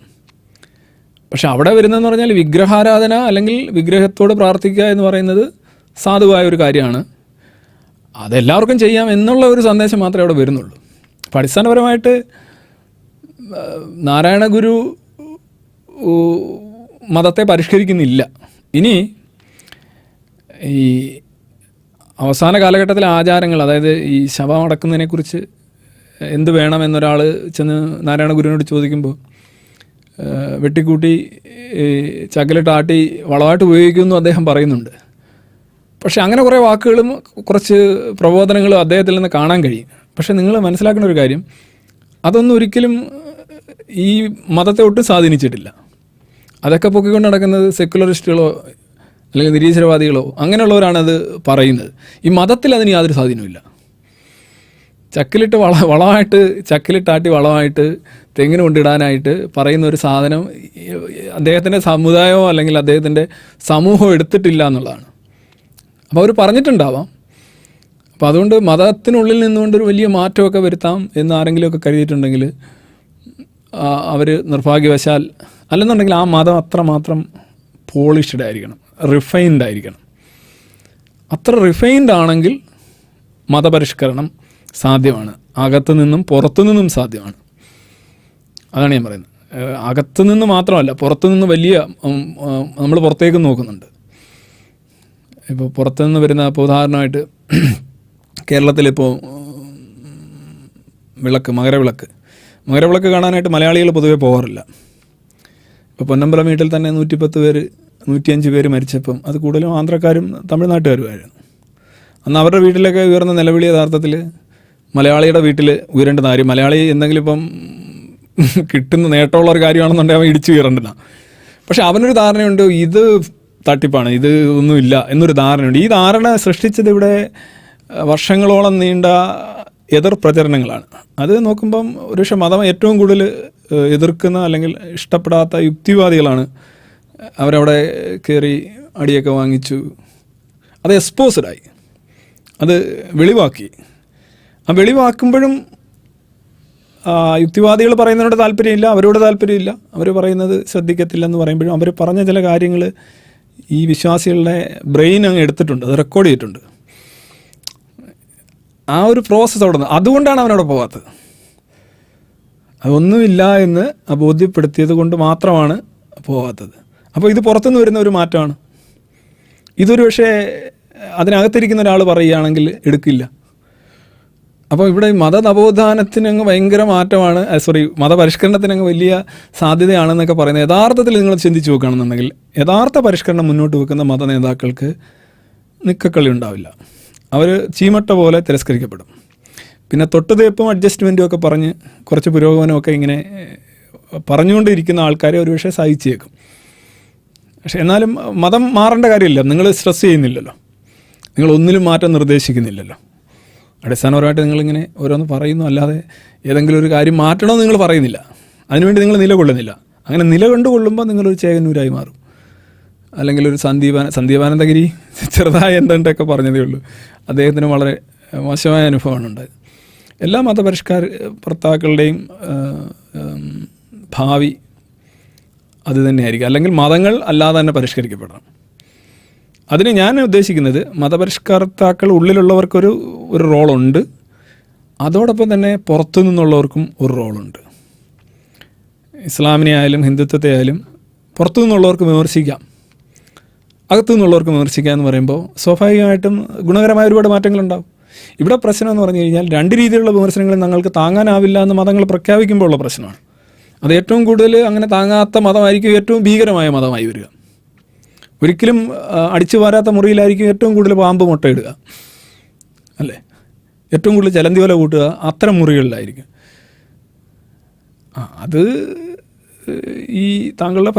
പക്ഷെ അവിടെ വരുന്നതെന്ന് പറഞ്ഞാൽ വിഗ്രഹാരാധന അല്ലെങ്കിൽ വിഗ്രഹത്തോട് പ്രാർത്ഥിക്കുക എന്ന് പറയുന്നത് സാധുവായ ഒരു കാര്യമാണ്, അതെല്ലാവർക്കും ചെയ്യാം എന്നുള്ള ഒരു സന്ദേശം മാത്രമേ അവിടെ വരുന്നുള്ളൂ. അപ്പോൾ അടിസ്ഥാനപരമായിട്ട് നാരായണ ഗുരു മതത്തെ പരിഷ്കരിക്കുന്നില്ല. ഇനി ഈ അവസാന കാലഘട്ടത്തിലെ ആചാരങ്ങൾ, അതായത് ഈ ശവം അടക്കുന്നതിനെക്കുറിച്ച് എന്ത് വേണമെന്നൊരാൾ ചെന്ന് നാരായണ ഗുരുവിനോട് ചോദിക്കുമ്പോൾ വെട്ടിക്കൂട്ടി ചക്കിലിട്ടാട്ടി വളമായിട്ട് ഉപയോഗിക്കുമെന്നും അദ്ദേഹം പറയുന്നുണ്ട്. പക്ഷെ അങ്ങനെ കുറേ വാക്കുകളും കുറച്ച് പ്രബോധനങ്ങളും അദ്ദേഹത്തിൽ നിന്ന് കാണാൻ കഴിയും. പക്ഷെ നിങ്ങൾ മനസ്സിലാക്കുന്ന ഒരു കാര്യം, അതൊന്നും ഒരിക്കലും ഈ മതത്തെ ഒട്ടും സ്വാധീനിച്ചിട്ടില്ല. അതൊക്കെ പൊക്കിക്കൊണ്ട് നടക്കുന്നത് സെക്കുലറിസ്റ്റുകളോ അല്ലെങ്കിൽ നിരീശ്വരവാദികളോ അങ്ങനെയുള്ളവരാണത് പറയുന്നത്. ഈ മതത്തിൽ അതിന് യാതൊരു സ്വാധീനമില്ല. ചക്കിലിട്ട് വളമായിട്ട് ചക്കിലിട്ടാട്ടി വളമായിട്ട് തെങ്ങിന് കൊണ്ടിടാനായിട്ട് പറയുന്ന ഒരു സാധനം അദ്ദേഹത്തിൻ്റെ സമുദായമോ അല്ലെങ്കിൽ അദ്ദേഹത്തിൻ്റെ സമൂഹമോ എടുത്തിട്ടില്ല എന്നുള്ളതാണ്. അപ്പോൾ അവർ പറഞ്ഞിട്ടുണ്ടാവാം. അപ്പോൾ അതുകൊണ്ട് മതത്തിനുള്ളിൽ നിന്നുകൊണ്ടൊരു വലിയ മാറ്റമൊക്കെ വരുത്താം എന്ന് ആരെങ്കിലുമൊക്കെ കരുതിയിട്ടുണ്ടെങ്കിൽ അവർ നിർഭാഗ്യവശാൽ, അല്ലെന്നുണ്ടെങ്കിൽ ആ മതം അത്രമാത്രം പോളിഷ്ഡ് ആയിരിക്കണം, റിഫൈൻഡ് ആയിരിക്കണം. അത്ര റിഫൈൻഡ് ആണെങ്കിൽ മതപരിഷ്കരണം സാധ്യമാണ്, അകത്തു നിന്നും പുറത്തു നിന്നും സാധ്യമാണ്. അതാണ് ഞാൻ പറയുന്നത്. അകത്തു നിന്ന് മാത്രമല്ല, പുറത്തു നിന്ന് വലിയ നമ്മൾ പുറത്തേക്ക് നോക്കുന്നുണ്ട്. ഇപ്പോൾ പുറത്തുനിന്ന് വരുന്ന, ഇപ്പോൾ ഉദാഹരണമായിട്ട് കേരളത്തിലിപ്പോൾ മകരവിളക്ക് കാണാനായിട്ട് മലയാളികൾ പൊതുവെ പോകാറില്ല. ഇപ്പോൾ പൊന്നമ്പലം വീട്ടിൽ തന്നെ 105 പേര് മരിച്ചപ്പം അത് കൂടുതലും ആന്ധ്രക്കാരും തമിഴ്നാട്ടുകാരുമായിരുന്നു. അന്ന് അവരുടെ വീട്ടിലൊക്കെ ഉയർന്ന നിലവിളി യഥാർത്ഥത്തിൽ മലയാളിയുടെ വീട്ടിൽ ഉയരേണ്ടുന്ന കാര്യം. മലയാളി എന്തെങ്കിലും ഇപ്പം കിട്ടുന്ന നേട്ടമുള്ളൊരു കാര്യമാണെന്നുണ്ടെങ്കിൽ അവൻ ഇടിച്ചു ഉയരേണ്ടതാണ്. പക്ഷെ അവനൊരു ധാരണയുണ്ട്, ഇത് തട്ടിപ്പാണ്, ഇത് ഒന്നുമില്ല എന്നൊരു ധാരണയുണ്ട്. ഈ ധാരണ സൃഷ്ടിച്ചത് ഇവിടെ വർഷങ്ങളോളം നീണ്ട എതിർ പ്രചരണങ്ങളാണ്. അത് നോക്കുമ്പം ഒരുപക്ഷെ മതം ഏറ്റവും കൂടുതൽ എതിർക്കുന്ന അല്ലെങ്കിൽ ഇഷ്ടപ്പെടാത്ത യുക്തിവാദികളാണ്. അവരവിടെ കയറി അടിയൊക്കെ വാങ്ങിച്ചു, അത് എക്സ്പോസ്ഡായി, അത് വെളിവാക്കി. ആ വെളിവാക്കുമ്പോഴും യുക്തിവാദികൾ പറയുന്നതിനോട് താല്പര്യമില്ല, അവരോട് താല്പര്യമില്ല, അവർ പറയുന്നത് ശ്രദ്ധിക്കത്തില്ലെന്ന് പറയുമ്പോഴും അവർ പറഞ്ഞ ചില കാര്യങ്ങൾ ഈ വിശ്വാസികളുടെ ബ്രെയിൻ അങ്ങ് എടുത്തിട്ടുണ്ട്, അത് റെക്കോർഡ് ചെയ്തിട്ടുണ്ട്. ആ ഒരു പ്രോസസ്സ് അവിടെ നിന്ന്, അതുകൊണ്ടാണ് അവനവിടെ പോകാത്തത്. അതൊന്നുമില്ല എന്ന് ബോധ്യപ്പെടുത്തിയത് കൊണ്ട് മാത്രമാണ് പോകാത്തത്. അപ്പോൾ ഇത് പുറത്തുനിന്ന് വരുന്ന ഒരു മാറ്റമാണ്. ഇതൊരു പക്ഷേ അതിനകത്തിരിക്കുന്ന ഒരാൾ പറയുകയാണെങ്കിൽ എടുക്കില്ല. അപ്പോൾ ഇവിടെ മതനവോത്ഥാനത്തിനങ്ങ് ഭയങ്കര മാറ്റമാണ്, മതപരിഷ്കരണത്തിനങ്ങ് വലിയ സാധ്യതയാണെന്നൊക്കെ പറയുന്നത്. യഥാർത്ഥത്തിൽ നിങ്ങൾ ചിന്തിച്ച് നോക്കുകയാണെന്നുണ്ടെങ്കിൽ യഥാർത്ഥ പരിഷ്കരണം മുന്നോട്ട് വെക്കുന്ന മത നേതാക്കൾക്ക് നിക്കക്കളി ഉണ്ടാവില്ല. അവർ ചീമട്ട പോലെ തിരസ്കരിക്കപ്പെടും. പിന്നെ തൊട്ടുതേപ്പും അഡ്ജസ്റ്റ്മെൻറ്റും ഒക്കെ പറഞ്ഞ് കുറച്ച് പുരോഗമനമൊക്കെ ഇങ്ങനെ പറഞ്ഞുകൊണ്ടിരിക്കുന്ന ആൾക്കാരെ ഒരു പക്ഷേ സഹിച്ചേക്കും. പക്ഷെ എന്നാലും മതം മാറേണ്ട കാര്യമില്ല. നിങ്ങൾ സ്ട്രെസ് ചെയ്യുന്നില്ലല്ലോ, നിങ്ങൾ ഒന്നിലും മാറ്റം നിർദ്ദേശിക്കുന്നില്ലല്ലോ. അടിസ്ഥാനപരമായിട്ട് നിങ്ങളിങ്ങനെ ഓരോന്ന് പറയുന്നു, അല്ലാതെ ഏതെങ്കിലും ഒരു കാര്യം മാറ്റണമെന്ന് നിങ്ങൾ പറയുന്നില്ല, അതിനുവേണ്ടി നിങ്ങൾ നിലകൊള്ളുന്നില്ല. അങ്ങനെ നിലകൊണ്ടുകൊള്ളുമ്പോൾ നിങ്ങളൊരു ചേകന്നൂരായി മാറും, അല്ലെങ്കിൽ ഒരു സന്ദീപാനന്ദഗിരി ചെറുതായ എന്തൊക്കെ പറഞ്ഞതേ ഉള്ളൂ. അദ്ദേഹത്തിന് വളരെ മോശമായ അനുഭവമാണ് ഉണ്ടായത്. എല്ലാ മതപരിഷ്കർത്താക്കളുടെയും ഭാവി അത് തന്നെയായിരിക്കും. അല്ലെങ്കിൽ മതങ്ങൾ അല്ലാതെ തന്നെ പരിഷ്കരിക്കപ്പെടണം. അതിന് ഞാൻ ഉദ്ദേശിക്കുന്നത് മതപരിഷ്കർത്താക്കൾ ഉള്ളിലുള്ളവർക്കൊരു റോളുണ്ട്, അതോടൊപ്പം തന്നെ പുറത്തു നിന്നുള്ളവർക്കും ഒരു റോളുണ്ട്. ഇസ്ലാമിനെ ആയാലും ഹിന്ദുത്വത്തെ ആയാലും പുറത്തു നിന്നുള്ളവർക്ക് വിമർശിക്കാം, അകത്തു നിന്നുള്ളവർക്ക് വിമർശിക്കുക എന്ന് പറയുമ്പോൾ സ്വാഭാവികമായിട്ടും ഗുണകരമായ ഒരുപാട് മാറ്റങ്ങളുണ്ടാവും. ഇവിടെ പ്രശ്നം എന്ന് പറഞ്ഞു കഴിഞ്ഞാൽ രണ്ട് രീതിയിലുള്ള വിമർശനങ്ങൾ ഞങ്ങൾക്ക് താങ്ങാനാവില്ല എന്ന് മതങ്ങൾ പ്രഖ്യാപിക്കുമ്പോൾ ഉള്ള പ്രശ്നമാണ്. അത് ഏറ്റവും കൂടുതൽ അങ്ങനെ താങ്ങാത്ത മതമായിരിക്കും ഏറ്റവും ഭീകരമായ മതമായി വരിക. ഒരിക്കലും അടിച്ചു വാരാത്ത മുറിയിലായിരിക്കും ഏറ്റവും കൂടുതൽ പാമ്പ് മുട്ടയിടുക, അല്ലേ? ഏറ്റവും കൂടുതൽ ചലന്തി വല കൂട്ടുക അത്തരം മുറികളിലായിരിക്കും. അത് ഈ താങ്കളുടെ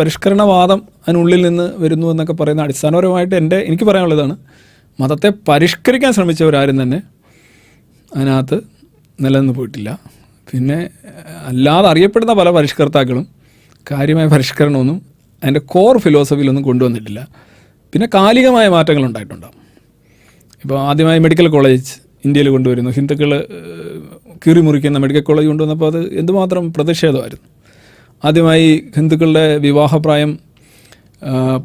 പരിഷ്കരണവാദം അതിനുള്ളിൽ നിന്ന് വരുന്നു എന്നൊക്കെ പറയുന്ന അടിസ്ഥാനപരമായിട്ട് എനിക്ക് പറയാനുള്ളതാണ്, മതത്തെ പരിഷ്കരിക്കാൻ ശ്രമിച്ചവരാരും തന്നെ അതിനകത്ത് നിലനിന്ന് പോയിട്ടില്ല. പിന്നെ അല്ലാതെ അറിയപ്പെടുന്ന പല പരിഷ്കർത്താക്കളും കാര്യമായ പരിഷ്കരണമൊന്നും അതിൻ്റെ കോർ ഫിലോസഫിയിലൊന്നും കൊണ്ടുവന്നിട്ടില്ല. പിന്നെ കാലികമായ മാറ്റങ്ങൾ ഉണ്ടായിട്ടുണ്ടാകും. ഇപ്പോൾ ആദ്യമായി മെഡിക്കൽ കോളേജ് ഇന്ത്യയിൽ കൊണ്ടുവരുന്നു, ഹിന്ദുക്കൾ കീറി മുറിക്കുന്ന മെഡിക്കൽ കോളേജ് കൊണ്ടുവന്നപ്പോൾ അത് എന്തുമാത്രം പ്രതിഷേധമായിരുന്നു. ആദ്യമായി ഹിന്ദുക്കളുടെ വിവാഹപ്രായം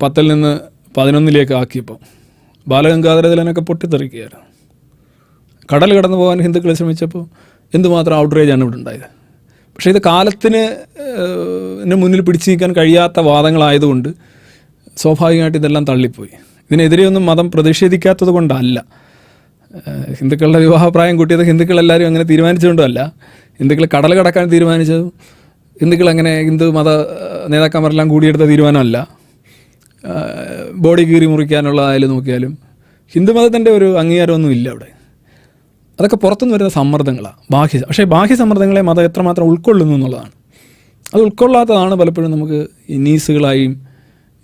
10 നിന്ന് 11 ആക്കിയപ്പോൾ ബാലഗംഗാധര തിലകനൊക്കെ പൊട്ടിത്തെറിക്കുകയായിരുന്നു. കടൽ കടന്നു പോകാൻ ഹിന്ദുക്കൾ ശ്രമിച്ചപ്പോൾ എന്തുമാത്രം ഔട്ട്റേജാണ് ഇവിടെ ഉണ്ടായത്. പക്ഷേ ഇത് കാലത്തിന് മുന്നിൽ പിടിച്ചു നീക്കാൻ കഴിയാത്ത വാദങ്ങളായതുകൊണ്ട് സ്വാഭാവികമായിട്ട് ഇതെല്ലാം തള്ളിപ്പോയി. ഇതിനെതിരെയൊന്നും മതം പ്രതിഷേധിക്കാത്തത് കൊണ്ടല്ല, ഹിന്ദുക്കളുടെ വിവാഹപ്രായം കൂട്ടിയത് ഹിന്ദുക്കളെല്ലാവരും അങ്ങനെ തീരുമാനിച്ചുകൊണ്ടല്ല, ഹിന്ദുക്കൾ കടൽ കടക്കാൻ തീരുമാനിച്ചതും ഹിന്ദുക്കൾ അങ്ങനെ ഹിന്ദു മത നേതാക്കന്മാരെല്ലാം കൂടിയെടുത്ത തീരുമാനമല്ല. ബോഡി കീറി മുറിക്കാനുള്ളതായാലും നോക്കിയാലും ഹിന്ദുമതത്തിൻ്റെ ഒരു അംഗീകാരമൊന്നും ഇല്ല അവിടെ. അതൊക്കെ പുറത്തുനിന്ന് വരുന്ന സമ്മർദ്ദങ്ങളാണ്, പക്ഷേ ബാഹ്യ സമ്മർദ്ദങ്ങളെ മതം എത്രമാത്രം ഉൾക്കൊള്ളുന്നു എന്നുള്ളതാണ്. അത് ഉൾക്കൊള്ളാത്തതാണ് പലപ്പോഴും നമുക്ക് ഈ നീസുകളായും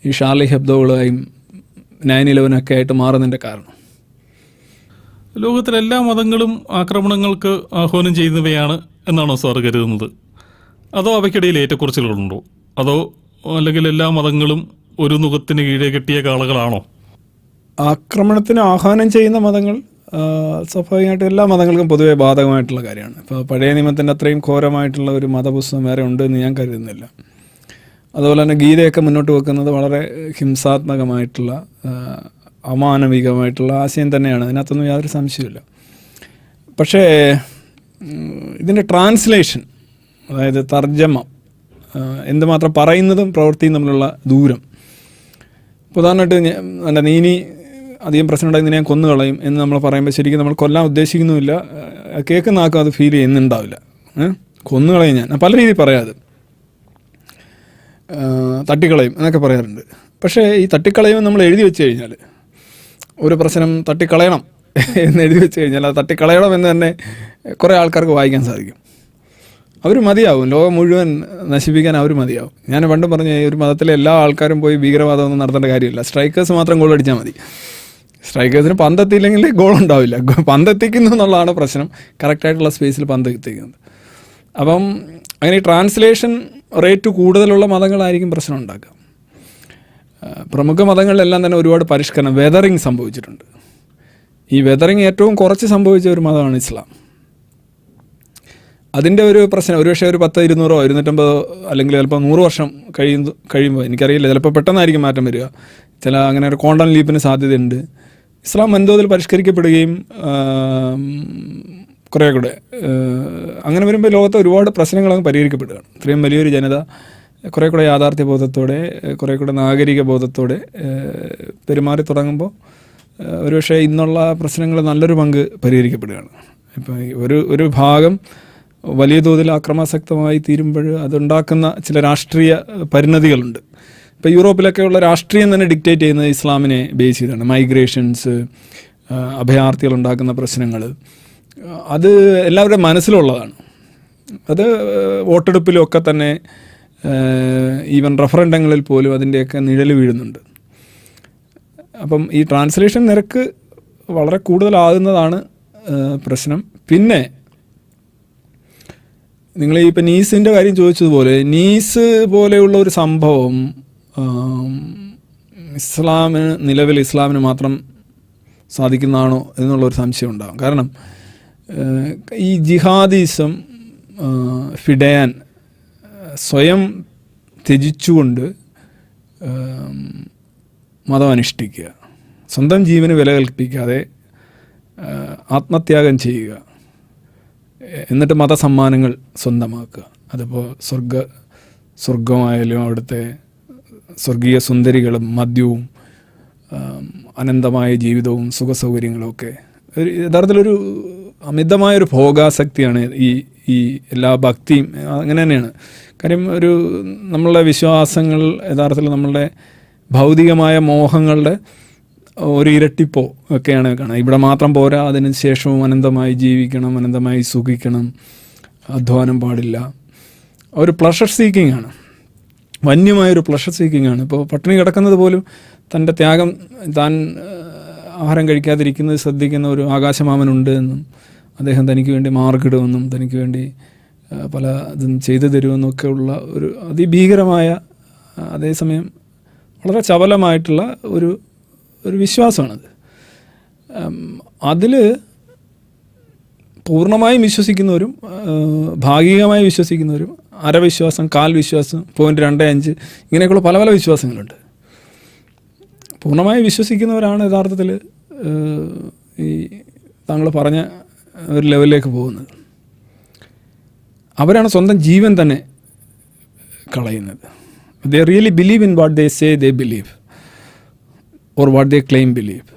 ഈ ഷാർലി ഹെബ്ദോകളായും 9/11 ആയിട്ട് മാറുന്നതിൻ്റെ കാരണം. ലോകത്തിലെ എല്ലാ മതങ്ങളും ആക്രമണങ്ങൾക്ക് ആഹ്വാനം ചെയ്യുന്നവയാണ് എന്നാണോ സാർ കരുതുന്നത്? അതോ അവയ്ക്കിടയിൽ ഏറ്റക്കുറച്ചിലുകളുണ്ടോ? അതോ അല്ലെങ്കിൽ എല്ലാ മതങ്ങളും ഒരു നുഖത്തിന് കീഴെ കെട്ടിയ കാളകളാണോ? ആക്രമണത്തിന് ആഹ്വാനം ചെയ്യുന്ന മതങ്ങൾ സ്വാഭാവികമായിട്ടും എല്ലാ മതങ്ങൾക്കും പൊതുവെ ബാധകമായിട്ടുള്ള കാര്യമാണ്. ഇപ്പോൾ പഴയ നിയമത്തിൻ്റെ അത്രയും ഘോരമായിട്ടുള്ള ഒരു മതപുസ്തകം വേറെ ഉണ്ട് എന്ന് ഞാൻ കരുതുന്നില്ല. അതുപോലെ തന്നെ ഗീതയൊക്കെ മുന്നോട്ട് വെക്കുന്നത് വളരെ ഹിംസാത്മകമായിട്ടുള്ള അമാനവികമായിട്ടുള്ള ആശയം തന്നെയാണ്, അതിനകത്തൊന്നും യാതൊരു സംശയമില്ല. പക്ഷേ ഇതിൻ്റെ ട്രാൻസ്ലേഷൻ, അതായത് തർജ്ജമ, എന്തുമാത്രം പറയുന്നതും പ്രവൃത്തിയും തമ്മിലുള്ള ദൂരം. ഉദാഹരണമായിട്ട് എൻ്റെ നീനി അധികം പ്രശ്നം ഉണ്ടായി ഞാൻ കൊന്നുകളയും എന്ന് നമ്മൾ പറയുമ്പോൾ ശരിക്കും നമ്മൾ കൊല്ലാൻ ഉദ്ദേശിക്കുന്നുമില്ല, കേൾക്കുന്ന ആൾക്കും അത് ഫീൽ ചെയ്യുന്നുണ്ടാവില്ല. കൊന്നുകളയും ഞാൻ പല രീതിയിൽ പറയാതെ, തട്ടിക്കളയും എന്നൊക്കെ പറയാറുണ്ട്. പക്ഷേ ഈ തട്ടിക്കളയും നമ്മൾ എഴുതി വെച്ച് കഴിഞ്ഞാൽ, ഒരു പ്രശ്നം തട്ടിക്കളയണം എന്ന് എഴുതി വെച്ച് കഴിഞ്ഞാൽ അത് തട്ടിക്കളയണം എന്ന് തന്നെ കുറേ ആൾക്കാർക്ക് വായിക്കാൻ സാധിക്കും. അവർ മതിയാവും, ലോകം മുഴുവൻ നശിപ്പിക്കാൻ അവർ മതിയാവും. ഞാൻ പണ്ടും പറഞ്ഞ ഒരു മതത്തിലെ എല്ലാ ആൾക്കാരും പോയി ഭീകരവാദമൊന്നും നടത്തേണ്ട കാര്യമില്ല. സ്ട്രൈക്കേഴ്സ് മാത്രം ഗോൾ അടിച്ചാൽ മതി. സ്ട്രൈക്കേഴ്സിന് പന്തെത്തിയില്ലെങ്കിൽ ഗോൾ ഉണ്ടാവില്ല. പന്തെത്തിക്കുന്നു എന്നുള്ളതാണ് പ്രശ്നം, കറക്റ്റായിട്ടുള്ള സ്പേസിൽ പന്തെത്തിക്കുന്നത്. അപ്പം അങ്ങനെ ഈ ട്രാൻസ്ലേഷൻ റേറ്റ് കൂടുതലുള്ള മതങ്ങളായിരിക്കും പ്രശ്നം ഉണ്ടാക്കുക. പ്രമുഖ മതങ്ങളിലെല്ലാം തന്നെ ഒരുപാട് പരിഷ്കരണം, വെതറിങ് സംഭവിച്ചിട്ടുണ്ട്. ഈ വെതറിങ് ഏറ്റവും കുറച്ച് സംഭവിച്ച ഒരു മതമാണ് ഇസ്ലാം. അതിൻ്റെ ഒരു പ്രശ്നം ഒരുപക്ഷെ ഒരു 10, 200, 250 അല്ലെങ്കിൽ ചിലപ്പോൾ 100 വർഷം കഴിയുമ്പോൾ എനിക്കറിയില്ല, ചിലപ്പോൾ പെട്ടെന്നായിരിക്കും മാറ്റം വരിക. ചില അങ്ങനെ ഒരു ക്വാണ്ടം ലീപ്പിന് സാധ്യതയുണ്ട്. ഇസ്ലാം വൻതോതിൽ പരിഷ്കരിക്കപ്പെടുകയും കുറേ കൂടെ അങ്ങനെ വരുമ്പോൾ ലോകത്തെ ഒരുപാട് പ്രശ്നങ്ങളങ്ങ് പരിഹരിക്കപ്പെടുകയാണ്. ഇത്രയും വലിയൊരു ജനത കുറേ കൂടെ യാഥാർത്ഥ്യ ബോധത്തോടെ, കുറേ കൂടെ നാഗരിക ബോധത്തോടെ പെരുമാറി തുടങ്ങുമ്പോൾ ഒരുപക്ഷെ ഇന്നുള്ള പ്രശ്നങ്ങൾ നല്ലൊരു പങ്ക് പരിഹരിക്കപ്പെടുകയാണ്. ഇപ്പം ഒരു ഭാഗം വലിയ തോതിൽ അക്രമാസക്തമായി തീരുമ്പോൾ അതുണ്ടാക്കുന്ന ചില രാഷ്ട്രീയ പരിണതികളുണ്ട്. ഇപ്പോൾ യൂറോപ്പിലൊക്കെയുള്ള രാഷ്ട്രീയം തന്നെ ഡിക്റ്റേറ്റ് ചെയ്യുന്നത് ഇസ്ലാമിനെ ബേസ് ചെയ്താണ്. മൈഗ്രേഷൻസ്, അഭയാർത്ഥികൾ ഉണ്ടാക്കുന്ന പ്രശ്നങ്ങൾ, അത് എല്ലാവരുടെയും മനസ്സിലുള്ളതാണ്. അത് വോട്ടെടുപ്പിലൊക്കെ തന്നെ ഈവൻ റഫറൻഡങ്ങളിൽ പോലും അതിൻ്റെയൊക്കെ നിഴൽ വീഴുന്നുണ്ട്. അപ്പം ഈ ട്രാൻസ്ലേഷൻ നിരക്ക് വളരെ കൂടുതലാകുന്നതാണ് പ്രശ്നം. പിന്നെ നിങ്ങൾ ഇപ്പം നീസിൻ്റെ കാര്യം ചോദിച്ചതുപോലെ, നീസ് പോലെയുള്ള ഒരു സംഭവം നിലവിൽ ഇസ്ലാമിന് മാത്രം സാധിക്കുന്നതാണോ എന്നുള്ളൊരു സംശയം ഉണ്ടാകും. കാരണം ഈ ജിഹാദിസം ഫിഡയാൻ സ്വയം ത്യജിച്ചുകൊണ്ട് മതം അനുഷ്ഠിക്കുക, സ്വന്തം ജീവന് വില കൽപ്പിക്കാതെ ആത്മത്യാഗം ചെയ്യുക, എന്നിട്ട് മതസമ്മാനങ്ങൾ സ്വന്തമാക്കുക. അതിപ്പോൾ സ്വർഗമായാലും അവിടുത്തെ സ്വർഗീയ സുന്ദരികളും മദ്യവും അനന്തമായ ജീവിതവും സുഖസൗകര്യങ്ങളും ഒക്കെ യഥാർത്ഥത്തിലൊരു അമിതമായൊരു ഭോഗാസക്തിയാണ് ഈ എല്ലാ ഭക്തിയും. അങ്ങനെ തന്നെയാണ്. കാര്യം നമ്മളുടെ വിശ്വാസങ്ങൾ യഥാർത്ഥത്തിൽ നമ്മളുടെ ഭൗതികമായ മോഹങ്ങളുടെ ഒരു ഇരട്ടിപ്പോ ഒക്കെയാണ് കാണുക. ഇവിടെ മാത്രം പോരാ, അതിന് ശേഷവും അനന്തമായി ജീവിക്കണം, അനന്തമായി സുഖിക്കണം, അധ്വാനം പാടില്ല. ഒരു പ്ലഷർ സീക്കിംഗ് ആണ്, വന്യമായൊരു പ്ലഷർ സീക്കിംഗ് ആണ്. ഇപ്പോൾ പട്ടിണി കിടക്കുന്നത് പോലും തൻ്റെ ത്യാഗം, താൻ ആഹാരം കഴിക്കാതിരിക്കുന്നത് ശ്രദ്ധിക്കുന്ന ഒരു ആകാശമാമനുണ്ട് എന്നും അദ്ദേഹം തനിക്ക് വേണ്ടി മാർഗിടുമെന്നും തനിക്ക് വേണ്ടി പല ഇതും ചെയ്തു തരുമെന്നൊക്കെ ഉള്ള ഒരു അതിഭീകരമായ, അതേസമയം വളരെ ചപലമായിട്ടുള്ള ഒരു വിശ്വാസമാണത്. അതിൽ പൂർണ്ണമായും വിശ്വസിക്കുന്നവരും ഭാഗികമായി വിശ്വസിക്കുന്നവരും, അരവിശ്വാസം, കാൽ വിശ്വാസം, 0.25 ഇങ്ങനെയൊക്കെയുള്ള പല പല വിശ്വാസങ്ങളുണ്ട്. പൂർണ്ണമായി വിശ്വസിക്കുന്നവരാണ് യഥാർത്ഥത്തിൽ ഈ താങ്കൾ പറഞ്ഞ ഒരു ലെവലിലേക്ക് പോകുന്നത്. അവരാണ് സ്വന്തം ജീവൻ തന്നെ കളയുന്നത്. They really believe in what they say they believe or what they claim believe.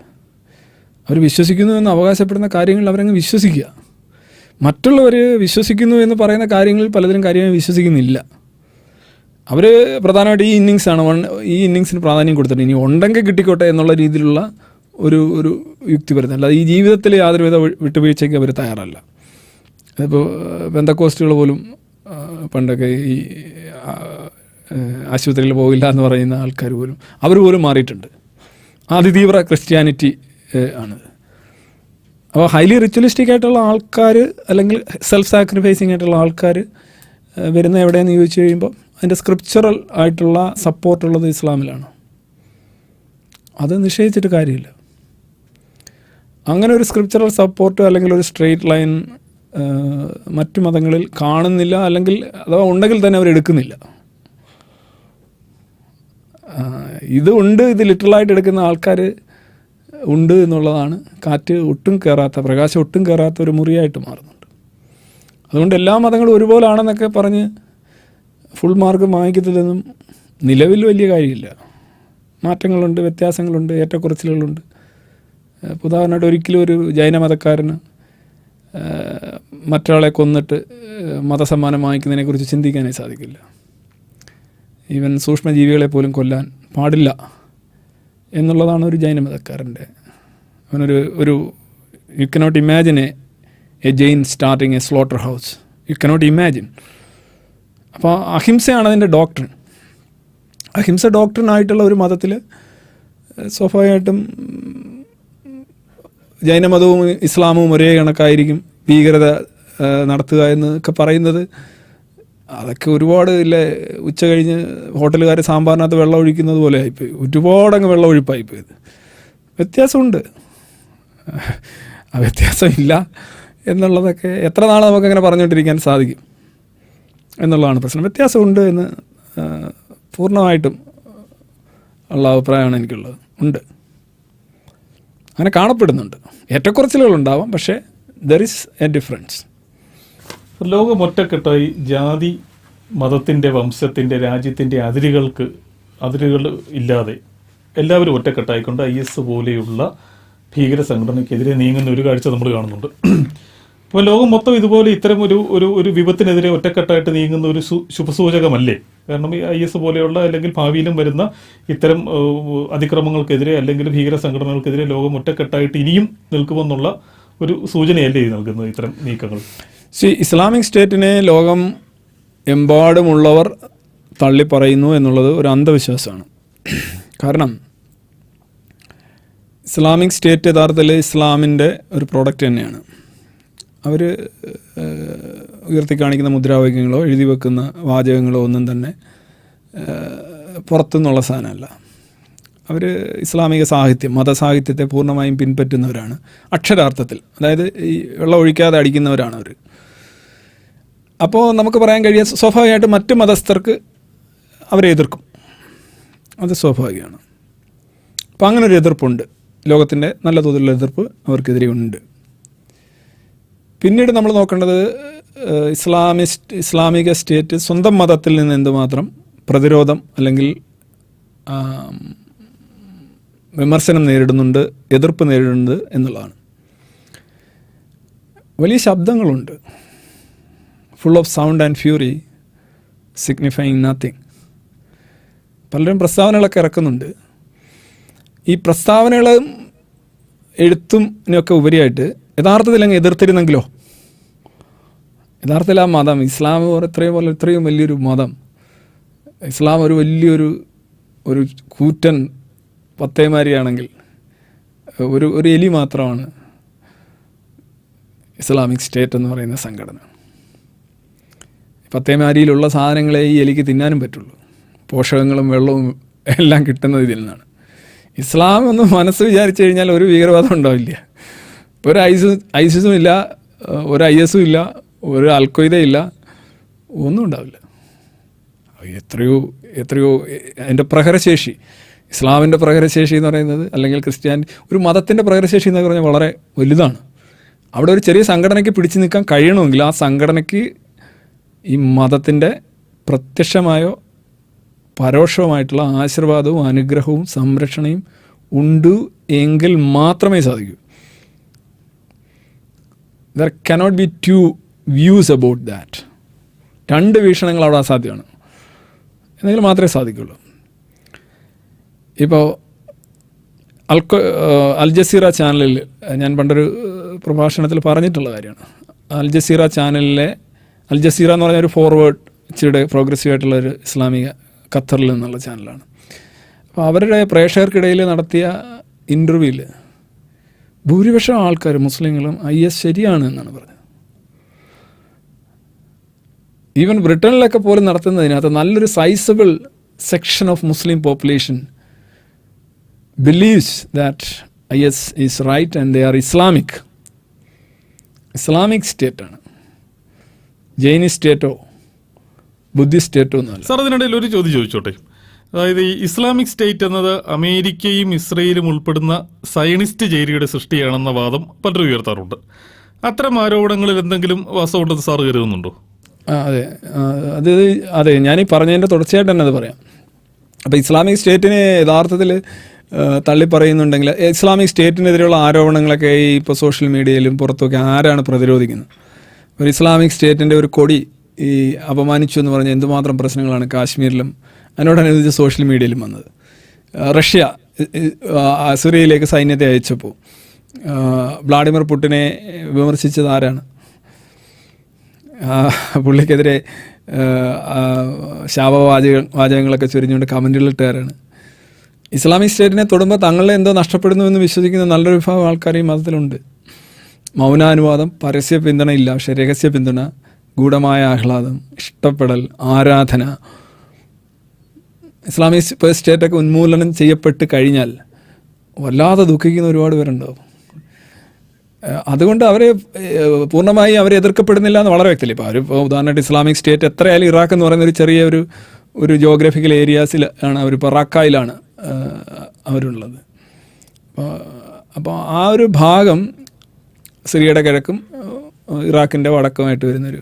അവർ വിശ്വസിക്കുന്നു എന്ന് അവകാശപ്പെടുന്ന കാര്യങ്ങളിൽ അവരങ്ങ് വിശ്വസിക്കുക. മറ്റുള്ളവർ വിശ്വസിക്കുന്നു എന്ന് പറയുന്ന കാര്യങ്ങളിൽ പലതിനും കാര്യമായി വിശ്വസിക്കുന്നില്ല. അവർ പ്രധാനമായിട്ട് ഈ ഇന്നിങ്സിന് പ്രാധാന്യം കൊടുത്തിട്ട് ഇനി ഉണ്ടെങ്കിൽ കിട്ടിക്കോട്ടെ എന്നുള്ള രീതിയിലുള്ള ഒരു യുക്തി വരുന്നില്ല. ഈ ജീവിതത്തിൽ യാതൊരുവിധ വിട്ടുവീഴ്ചയ്ക്ക് അവർ തയ്യാറല്ല. അതിപ്പോൾ പെന്തക്കോസ്റ്റുകൾ പോലും പണ്ടൊക്കെ ഈ ആശുപത്രിയിൽ പോകില്ല എന്ന് പറയുന്ന ആൾക്കാർ പോലും അവർ പോലും മാറിയിട്ടുണ്ട്. അതിതീവ്ര ക്രിസ്ത്യാനിറ്റി ആണിത്. അപ്പോൾ ഹൈലി റിച്വലിസ്റ്റിക് ആയിട്ടുള്ള ആൾക്കാർ അല്ലെങ്കിൽ സെൽഫ് സാക്രിഫൈസിങ് ആയിട്ടുള്ള ആൾക്കാർ വരുന്ന എവിടെയെന്ന് ചോദിച്ചു കഴിയുമ്പോൾ അതിൻ്റെ സ്ക്രിപ്ചറൽ ആയിട്ടുള്ള സപ്പോർട്ടുള്ളത് ഇസ്ലാമിലാണ്. അത് നിഷേധിച്ചിട്ട് കാര്യമില്ല. അങ്ങനെ ഒരു സ്ക്രിപ്ചറൽ സപ്പോർട്ട് അല്ലെങ്കിൽ ഒരു സ്ട്രെയിറ്റ് ലൈൻ മറ്റു മതങ്ങളിൽ കാണുന്നില്ല, അല്ലെങ്കിൽ അഥവാ ഉണ്ടെങ്കിൽ തന്നെ അവരെടുക്കുന്നില്ല. ഇത് ഉണ്ട്, ഇത് ലിറ്ററലായിട്ട് എടുക്കുന്ന ആൾക്കാർ ഉണ്ട് എന്നുള്ളതാണ് കാറ്റ് ഒട്ടും കയറാത്ത, പ്രകാശം ഒട്ടും കയറാത്ത ഒരു മുറിയായിട്ട് മാറുന്നുണ്ട്. അതുകൊണ്ട് എല്ലാ മതങ്ങളും ഒരുപോലാണെന്നൊക്കെ പറഞ്ഞ് ഫുൾ മാർക്ക് വാങ്ങിക്കുന്നതൊന്നും നിലവിൽ വലിയ കാര്യമില്ല. മാറ്റങ്ങളുണ്ട്, വ്യത്യാസങ്ങളുണ്ട്, ഏറ്റക്കുറച്ചിലുകളുണ്ട്. ഉദാഹരണമായിട്ട് ഒരിക്കലും ഒരു ജൈന മതക്കാരന് മറ്റൊരാളെ കൊന്നിട്ട് മതസമ്മാനം വാങ്ങിക്കുന്നതിനെക്കുറിച്ച് ചിന്തിക്കാനേ സാധിക്കില്ല. ഈവൻ സൂക്ഷ്മജീവികളെ പോലും കൊല്ലാൻ പാടില്ല എന്നുള്ളതാണ് ഒരു ജൈന മതക്കാരൻ്റെ. അവനൊരു you cannot imagine a Jain starting a slaughter house. You cannot imagine. അപ്പോൾ അഹിംസയാണ് അതിൻ്റെ ഡോക്ട്രിൻ. അഹിംസ ഡോക്ട്രിനായിട്ടുള്ള ഒരു മതത്തിൽ സ്വാഭാവികമായിട്ടും ജൈനമതവും ഇസ്ലാമും ഒരേ കണക്കായിരിക്കും. ഭീകരത നടത്തുക എന്നൊക്കെ പറയുന്നത് അതൊക്കെ ഒരുപാട് ഇല്ലേ, ഉച്ച കഴിഞ്ഞ് ഹോട്ടലുകാർ സാമ്പാറിനകത്ത് വെള്ളം ഒഴിക്കുന്നത് പോലെ ആയിപ്പോയി. ഒരുപാടങ്ങ് വെള്ളം ഒഴിപ്പായിപ്പോയത്. വ്യത്യാസമുണ്ട്. ആ വ്യത്യാസമില്ല എന്നുള്ളതൊക്കെ എത്ര നാൾ നമുക്കങ്ങനെ പറഞ്ഞുകൊണ്ടിരിക്കാൻ സാധിക്കും എന്നുള്ളതാണ് പ്രശ്നം. വ്യത്യാസമുണ്ട് എന്ന് പൂർണ്ണമായിട്ടും ഉള്ള അഭിപ്രായമാണ് എനിക്കുള്ളത്. ഉണ്ട്, അങ്ങനെ കാണപ്പെടുന്നുണ്ട്. ഏറ്റക്കുറച്ചിലുകളുണ്ടാവാം, പക്ഷേ ദർ ഈസ് എ ഡിഫറൻസ്. ലോകം ഒറ്റക്കെട്ടായി ജാതി, മതത്തിൻ്റെ, വംശത്തിൻ്റെ, രാജ്യത്തിൻ്റെ അതിരുകൾ ഇല്ലാതെ എല്ലാവരും ഒറ്റക്കെട്ടായിക്കൊണ്ട് IS പോലെയുള്ള ഭീകര സംഘടനയ്ക്കെതിരെ നീങ്ങുന്ന ഒരു കാഴ്ച നമ്മൾ കാണുന്നുണ്ട്. അപ്പോൾ ലോകം മൊത്തം ഇതുപോലെ ഇത്തരം ഒരു വിപത്തിനെതിരെ ഒറ്റക്കെട്ടായിട്ട് നീങ്ങുന്ന ഒരു ശുഭസൂചകമല്ലേ? കാരണം ഈ IS പോലെയുള്ള അല്ലെങ്കിൽ ഭാവിയിലും വരുന്ന ഇത്തരം അതിക്രമങ്ങൾക്കെതിരെ അല്ലെങ്കിൽ ഭീകര സംഘടനകൾക്കെതിരെ ലോകം ഒറ്റക്കെട്ടായിട്ട് ഇനിയും നിൽക്കുമെന്നുള്ള ഒരു സൂചനയല്ലേ ഇത് നൽകുന്നത് ഇത്തരം നീക്കങ്ങൾ? ഇസ്ലാമിക് സ്റ്റേറ്റിനെ ലോകം എമ്പാടുമുള്ളവർ തള്ളിപ്പറയുന്നു എന്നുള്ളത് ഒരു അന്ധവിശ്വാസമാണ്. കാരണം ഇസ്ലാമിക് സ്റ്റേറ്റ് യഥാർത്ഥത്തിൽ ഇസ്ലാമിൻ്റെ ഒരു പ്രോഡക്റ്റ് തന്നെയാണ്. അവർ ഉയർത്തി കാണിക്കുന്ന മുദ്രാവാക്യങ്ങളോ എഴുതി വെക്കുന്ന വാചകങ്ങളോ ഒന്നും തന്നെ പുറത്തുനിന്നുള്ള സാധനമല്ല. അവർ ഇസ്ലാമിക സാഹിത്യം, മതസാഹിത്യത്തെ പൂർണ്ണമായും പിൻപറ്റുന്നവരാണ് അക്ഷരാർത്ഥത്തിൽ. അതായത് ഈ വെള്ളം ഒഴിക്കാതെ അടിക്കുന്നവരാണ് അവർ. അപ്പോൾ നമുക്ക് പറയാൻ കഴിയുക സ്വാഭാവികമായിട്ട് മറ്റ് മതസ്ഥർക്ക് അവരെ എതിർക്കും. അത് സ്വാഭാവികമാണ്. അപ്പോൾ അങ്ങനെ ഒരു എതിർപ്പുണ്ട്, ലോകത്തിൻ്റെ നല്ല തോതിലുള്ള എതിർപ്പ് അവർക്കെതിരെ ഉണ്ട്. പിന്നീട് നമ്മൾ നോക്കേണ്ടത് ഇസ്ലാമിക സ്റ്റേറ്റ് സ്വന്തം മതത്തിൽ നിന്ന് എന്തുമാത്രം പ്രതിരോധം അല്ലെങ്കിൽ വിമർശനം നേരിടുന്നുണ്ട്, എതിർപ്പ് നേരിടുന്നുണ്ട് എന്നുള്ളതാണ്. വലിയ ശബ്ദങ്ങളുണ്ട്, full of sound and fury signifying nothing. പലരും പ്രസ്താവനകളൊക്കെ ഇറക്കുന്നുണ്ട്. ഈ പ്രസ്താവനകളും എഴുത്തുമൊക്കെ ഉപരിയായിട്ട് യഥാർത്ഥത്തിൽ അങ്ങ് എതിർത്തിരുന്നെങ്കിലോ, യഥാർത്ഥത്തിൽ ആ മതം ഇസ്ലാം ഇത്രയും വലിയൊരു മതം, ഇസ്ലാം ഒരു വലിയൊരു കൂറ്റൻ പത്തേമാരിയാണെങ്കിൽ ഒരു എലി മാത്രമാണ് ഇസ്ലാമിക് സ്റ്റേറ്റ് എന്ന് പറയുന്ന സംഘടന. പത്തേമാരിയിലുള്ള സാധനങ്ങളെ ഈ എലിക്ക് തിന്നാനും പറ്റുള്ളൂ, പോഷകങ്ങളും വെള്ളവും എല്ലാം കിട്ടുന്നത് ഇതിൽ നിന്നാണ്. ഇസ്ലാം എന്ന് മനസ്സ് വിചാരിച്ചു കഴിഞ്ഞാൽ ഒരു ഭീകരവാദം ഉണ്ടാവില്ല, ഒരു ഐസിസും ഇല്ല, ഒരു IS ഇല്ല, ഒരു അൽഖ്വയ്ദയില്ല, ഒന്നും ഉണ്ടാവില്ല. എത്രയോ അതിൻ്റെ പ്രഹരശേഷി, ഇസ്ലാമിൻ്റെ പ്രഹരശേഷി എന്ന് പറയുന്നത്, അല്ലെങ്കിൽ ഒരു മതത്തിൻ്റെ പ്രഹരശേഷി എന്ന് പറഞ്ഞാൽ വളരെ വലുതാണ്. അവിടെ ഒരു ചെറിയ സംഘടനയ്ക്ക് പിടിച്ചു നിൽക്കാൻ കഴിയണമെങ്കിൽ ആ സംഘടനയ്ക്ക് ഈ മതത്തിൻ്റെ പ്രത്യക്ഷമായോ പരോക്ഷമായിട്ടുള്ള ആശീർവാദവും അനുഗ്രഹവും സംരക്ഷണയും ഉണ്ട് എങ്കിൽ മാത്രമേ സാധിക്കൂ. There cannot be two views about that. രണ്ട് വീക്ഷണങ്ങൾ അവിടെ അസാധ്യമാണ്, എന്നെങ്കിലും മാത്രമേ സാധിക്കുള്ളൂ. ഇപ്പോൾ അൽ ജസീറ ചാനലിൽ ഞാൻ പണ്ടൊരു പ്രഭാഷണത്തിൽ പറഞ്ഞിട്ടുള്ള കാര്യമാണ്. അൽ ജസീറ ചാനലിലെ അൽ ജസീറ എന്ന് പറഞ്ഞ ഒരു ഫോർവേഡ് ഇച്ചിരി പ്രോഗ്രസീവ് ആയിട്ടുള്ളൊരു ഇസ്ലാമിക ഖത്തറിൽ നിന്നുള്ള ചാനലാണ്. അപ്പോൾ അവരുടെ പ്രേക്ഷകർക്കിടയിൽ നടത്തിയ ഇൻ്റർവ്യൂവിൽ ഭൂരിപക്ഷം ആൾക്കാർ മുസ്ലിങ്ങളും IS ശരിയാണ് എന്നാണ് പറഞ്ഞത്. ഈവൻ ബ്രിട്ടനിലൊക്കെ പോലും നടത്തുന്നതിനകത്ത് നല്ലൊരു sizeable section of Muslim population believes that IS is right and they are Islamic സ്റ്റേറ്റാണ്, ജൈനി സ്റ്റേറ്റോ ബുദ്ധിസ്റ്റ് സ്റ്റേറ്റോ എന്നല്ല. സാർ, അതിനിടയിൽ ഒരു ചോദ്യം ചോദിച്ചോട്ടെ. അതായത് ഈ ഇസ്ലാമിക് സ്റ്റേറ്റ് എന്നത് അമേരിക്കയും ഇസ്രയേലും ഉൾപ്പെടുന്ന സയനിസ്റ്റ് ചേരിയുടെ സൃഷ്ടിയാണെന്ന വാദം പലരും ഉയർത്താറുണ്ട്. അത്തരം ആരോപണങ്ങളിൽ എന്തെങ്കിലും വാസ്തവമുണ്ടെന്ന് സാർ കരുതുന്നുണ്ടോ? അതെ, ഞാനീ പറഞ്ഞതിൻ്റെ തുടർച്ചയായിട്ട് തന്നെ അത് പറയാം. അപ്പോൾ ഇസ്ലാമിക് സ്റ്റേറ്റിനെ യഥാർത്ഥത്തിൽ തള്ളിപ്പറയുന്നുണ്ടെങ്കിൽ ഇസ്ലാമിക് സ്റ്റേറ്റിനെതിരെയുള്ള ആരോപണങ്ങളൊക്കെ ഇപ്പോൾ സോഷ്യൽ മീഡിയയിലും പുറത്തൊക്കെ ആരാണ് പ്രതിരോധിക്കുന്നത്? ഒരു ഇസ്ലാമിക് സ്റ്റേറ്റിൻ്റെ ഒരു കൊടി ഈ അപമാനിച്ചു എന്ന് പറഞ്ഞാൽ എന്തുമാത്രം പ്രശ്നങ്ങളാണ് കാശ്മീരിലും അതിനോടനുബന്ധിച്ച് സോഷ്യൽ മീഡിയയിലും വന്നത്. റഷ്യ സിറിയയിലേക്ക് സൈന്യത്തെ അയച്ചപ്പോൾ വ്ളാഡിമിർ പുടിനെ വിമർശിച്ചത് ആരാണ്? പുള്ളിക്കെതിരെ വാചകങ്ങളൊക്കെ ചൊരിഞ്ഞുകൊണ്ട് കമൻറ്റുകളിട്ടാരാണ്? ഇസ്ലാമിക് സ്റ്റേറ്റിനെ തൊടുമ്പോൾ തങ്ങളെ എന്തോ നഷ്ടപ്പെടുന്നുവെന്ന് വിശ്വസിക്കുന്ന നല്ലൊരു വിഭാഗം ആൾക്കാർ ഈ മതത്തിലുണ്ട്. മൗനാനുവാദം, പരസ്യ പിന്തുണ ഇല്ല, പക്ഷേ രഹസ്യ പിന്തുണ, ഗൂഢമായ ആഹ്ലാദം, ഇഷ്ടപ്പെടൽ, ആരാധന. ഇസ്ലാമിക് സ്റ്റേറ്റൊക്കെ ഉന്മൂലനം ചെയ്യപ്പെട്ട് കഴിഞ്ഞാൽ വല്ലാതെ ദുഃഖിക്കുന്ന ഒരുപാട് പേരുണ്ടാവും. അതുകൊണ്ട് അവരെ പൂർണ്ണമായി അവരെ എതിർക്കപ്പെടുന്നില്ല എന്ന് വളരെ വ്യക്തമല്ലേ. ഇപ്പോൾ അവരിപ്പോൾ ഉദാഹരണമായിട്ട് ഇസ്ലാമിക് സ്റ്റേറ്റ് എത്രയായാലും ഇറാഖ് എന്ന് പറയുന്ന ഒരു ചെറിയ ഒരു ജോഗ്രഫിക്കൽ ഏരിയാസിൽ ആണ് അവരിപ്പോൾ റക്കായിലാണ് അവരുള്ളത്. അപ്പോൾ ആ ഒരു ഭാഗം സിറിയയുടെ കിഴക്കും ഇറാഖിൻ്റെ വടക്കുമായിട്ട് വരുന്നൊരു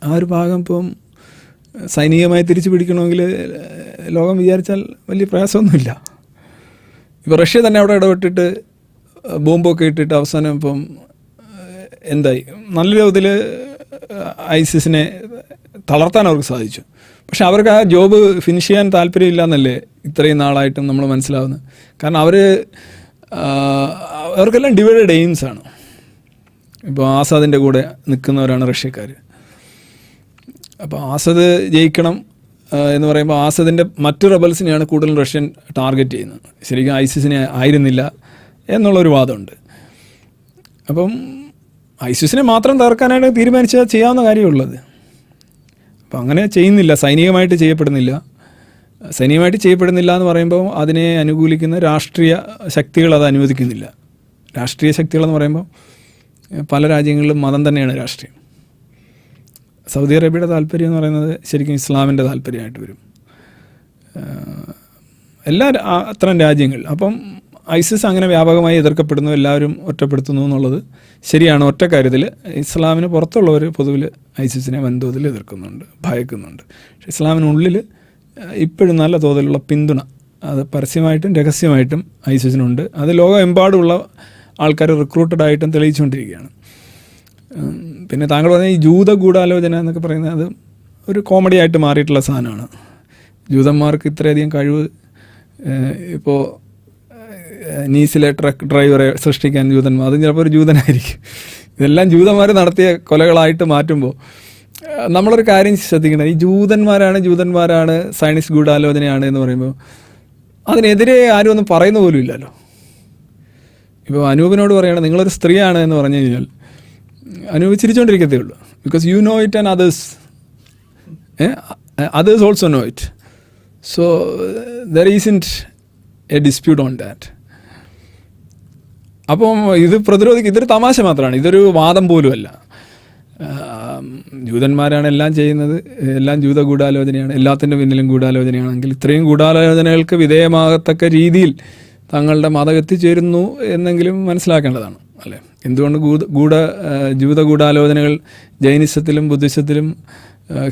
ആ ഒരു ഭാഗം ഇപ്പം സൈനികമായി തിരിച്ചു പിടിക്കണമെങ്കിൽ ലോകം വിചാരിച്ചാൽ വലിയ പ്രയാസമൊന്നുമില്ല. ഇപ്പോൾ റഷ്യ തന്നെ അവിടെ ഇടപെട്ടിട്ട് ബോംബൊക്കെ ഇട്ടിട്ട് അവസാനം ഇപ്പം എന്തായി, നല്ല തോതിൽ ഐസിസിനെ തളർത്താൻ അവർക്ക് സാധിച്ചു. പക്ഷെ അവർക്ക് ആ ജോബ് ഫിനിഷ് ചെയ്യാൻ താല്പര്യമില്ല എന്നല്ലേ ഇത്രയും നാളായിട്ടും നമ്മൾ മനസ്സിലാവുന്നത്. കാരണം അവർക്കെല്ലാം ഡിവൈഡഡ് എയിംസാണ്. ഇപ്പോൾ ആസാദിൻ്റെ കൂടെ നിൽക്കുന്നവരാണ് റഷ്യക്കാർ. അപ്പോൾ ആസദ് ജയിക്കണം എന്ന് പറയുമ്പോൾ ആസദിൻ്റെ മറ്റു റബൽസിനെയാണ് കൂടുതലും റഷ്യൻ ടാർഗറ്റ് ചെയ്യുന്നത്. ശരിക്കും ഐസിസിനെ ആയിരുന്നില്ല എന്നുള്ളൊരു വാദമുണ്ട്. അപ്പം ഐസിസിനെ മാത്രം തകർക്കാനായിട്ട് തീരുമാനിച്ചാൽ ചെയ്യാവുന്ന കാര്യമുള്ളത്. അപ്പം അങ്ങനെ ചെയ്യുന്നില്ല, സൈനികമായിട്ട് ചെയ്യപ്പെടുന്നില്ല എന്ന് പറയുമ്പോൾ അതിനെ അനുകൂലിക്കുന്ന രാഷ്ട്രീയ ശക്തികൾ അത് അനുവദിക്കുന്നില്ല. രാഷ്ട്രീയ ശക്തികളെന്ന് പറയുമ്പോൾ പല രാജ്യങ്ങളിലും മതം തന്നെയാണ് രാഷ്ട്രീയം. സൗദി അറേബ്യയുടെ താല്പര്യം എന്ന് പറയുന്നത് ശരിക്കും ഇസ്ലാമിൻ്റെ താല്പര്യമായിട്ട് വരും. അത്തരം രാജ്യങ്ങൾ. അപ്പം ഐസിസ് അങ്ങനെ വ്യാപകമായി എതിർക്കപ്പെടുന്നു, എല്ലാവരും ഒറ്റപ്പെടുത്തുന്നു എന്നുള്ളത് ശരിയാണ്. ഒറ്റ കാര്യത്തിൽ ഇസ്ലാമിന് പുറത്തുള്ളവർ പൊതുവിൽ ഐസിസിനെ വൻതോതിൽ എതിർക്കുന്നുണ്ട്, ഭയക്കുന്നുണ്ട്. പക്ഷേ ഇസ്ലാമിനുള്ളിൽ ഇപ്പോഴും നല്ല തോതിലുള്ള പിന്തുണ അത് പരസ്യമായിട്ടും രഹസ്യമായിട്ടും ഐസിസിനുണ്ട്. അത് ലോകമെമ്പാടുമുള്ള ആൾക്കാർ റിക്രൂട്ടഡായിട്ടും തെളിയിച്ചുകൊണ്ടിരിക്കുകയാണ്. പിന്നെ താങ്കൾ പറഞ്ഞ ഈ ജൂത ഗൂഢാലോചന എന്നൊക്കെ പറയുന്നത് അത് ഒരു കോമഡി ആയിട്ട് മാറിയിട്ടുള്ള സാധനമാണ്. ജൂതന്മാർക്ക് ഇത്രയധികം കഴിവ്, ഇപ്പോൾ നീസിലെ ട്രക്ക് ഡ്രൈവറെ സൃഷ്ടിക്കാൻ ജൂതന്മാർ, അതും ചിലപ്പോൾ ഒരു ജൂതനായിരിക്കും. ഇതെല്ലാം ജൂതന്മാർ നടത്തിയ കൊലകളായിട്ട് മാറ്റുമ്പോൾ നമ്മളൊരു കാര്യം ശ്രദ്ധിക്കണം. ഈ ജൂതന്മാരാണ് സയനിസ്റ്റ് ഗൂഢാലോചനയാണ് എന്ന് പറയുമ്പോൾ അതിനെതിരെ ആരും ഒന്നും പറയുന്ന പോലും ഇല്ലല്ലോ. ഇപ്പോൾ അനൂപിനോട് പറയുകയാണ് നിങ്ങളൊരു സ്ത്രീയാണ് എന്ന് പറഞ്ഞു കഴിഞ്ഞാൽ അനൂപ് ചിരിച്ചുകൊണ്ടിരിക്കത്തേ ഉള്ളൂ. Because you know it and others also know it. So there isn't a dispute on that. അപ്പം ഇത് ഇതൊരു തമാശ മാത്രമാണ്, ഇതൊരു വാദം പോലുമല്ല. ജൂതന്മാരാണ് എല്ലാം ചെയ്യുന്നത്, എല്ലാം ജൂത ഗൂഢാലോചനയാണ്, എല്ലാത്തിൻ്റെ പിന്നിലും ഗൂഢാലോചനയാണെങ്കിൽ ഇത്രയും ഗൂഢാലോചനകൾക്ക് വിധേയമാകത്തക്ക രീതിയിൽ തങ്ങളുടെ മതം എത്തിച്ചേരുന്നു എന്നെങ്കിലും മനസ്സിലാക്കേണ്ടതാണ് അല്ലേ. എന്തുകൊണ്ട് ജൂത ഗൂഢാലോചനകൾ ജൈനിസത്തിലും ബുദ്ധിസത്തിലും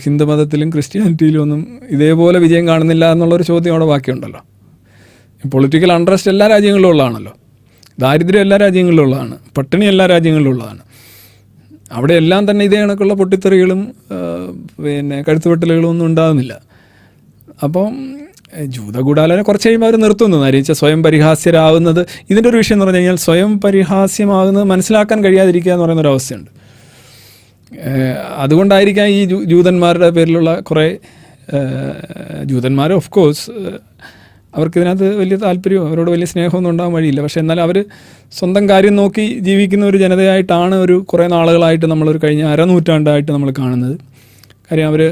ഹിന്ദുമതത്തിലും ക്രിസ്ത്യാനിറ്റിയിലും ഒന്നും ഇതേപോലെ വിജയം കാണുന്നില്ല എന്നുള്ളൊരു ചോദ്യം അവിടെ ബാക്കിയുണ്ടല്ലോ. പൊളിറ്റിക്കൽ അൺട്രസ്റ്റ് എല്ലാ രാജ്യങ്ങളിലും ഉള്ളതാണല്ലോ, ദാരിദ്ര്യം എല്ലാ രാജ്യങ്ങളിലും ഉള്ളതാണ്, പട്ടിണി എല്ലാ രാജ്യങ്ങളിലും ഉള്ളതാണ്. അവിടെ എല്ലാം തന്നെ ഇതേ കണക്കുള്ള പൊട്ടിത്തെറികളും പിന്നെ കഴുത്തുവെട്ടലുകളും ഒന്നും ഉണ്ടാകുന്നില്ല. അപ്പം ജൂത ഗൂഢാലോചന കുറച്ച് കഴിയുമ്പോൾ അവർ നിർത്തുന്നു. നരിച്ച സ്വയം പരിഹാസ്യരാകുന്നത് ഇതിൻ്റെ ഒരു വിഷയം എന്ന് പറഞ്ഞു കഴിഞ്ഞാൽ സ്വയം പരിഹാസ്യമാകുന്നത് മനസ്സിലാക്കാൻ കഴിയാതിരിക്കുക എന്ന് പറയുന്നൊരു അവസ്ഥയുണ്ട്. അതുകൊണ്ടായിരിക്കാം ഈ ജൂതന്മാരുടെ പേരിലുള്ള കുറേ ജൂതന്മാർ ഓഫ് കോഴ്സ് അവർക്കിതിനകത്ത് വലിയ താല്പര്യമോ അവരോട് വലിയ സ്നേഹമൊന്നും ഉണ്ടാകാൻ വഴിയില്ല. പക്ഷേ എന്നാലും അവർ സ്വന്തം കാര്യം നോക്കി ജീവിക്കുന്ന ഒരു ജനതയായിട്ടാണ് ഒരു കുറേ നാളുകളായിട്ട് നമ്മളൊരു കഴിഞ്ഞ അരനൂറ്റാണ്ടായിട്ട് നമ്മൾ കാണുന്നത്. കാര്യം അവർ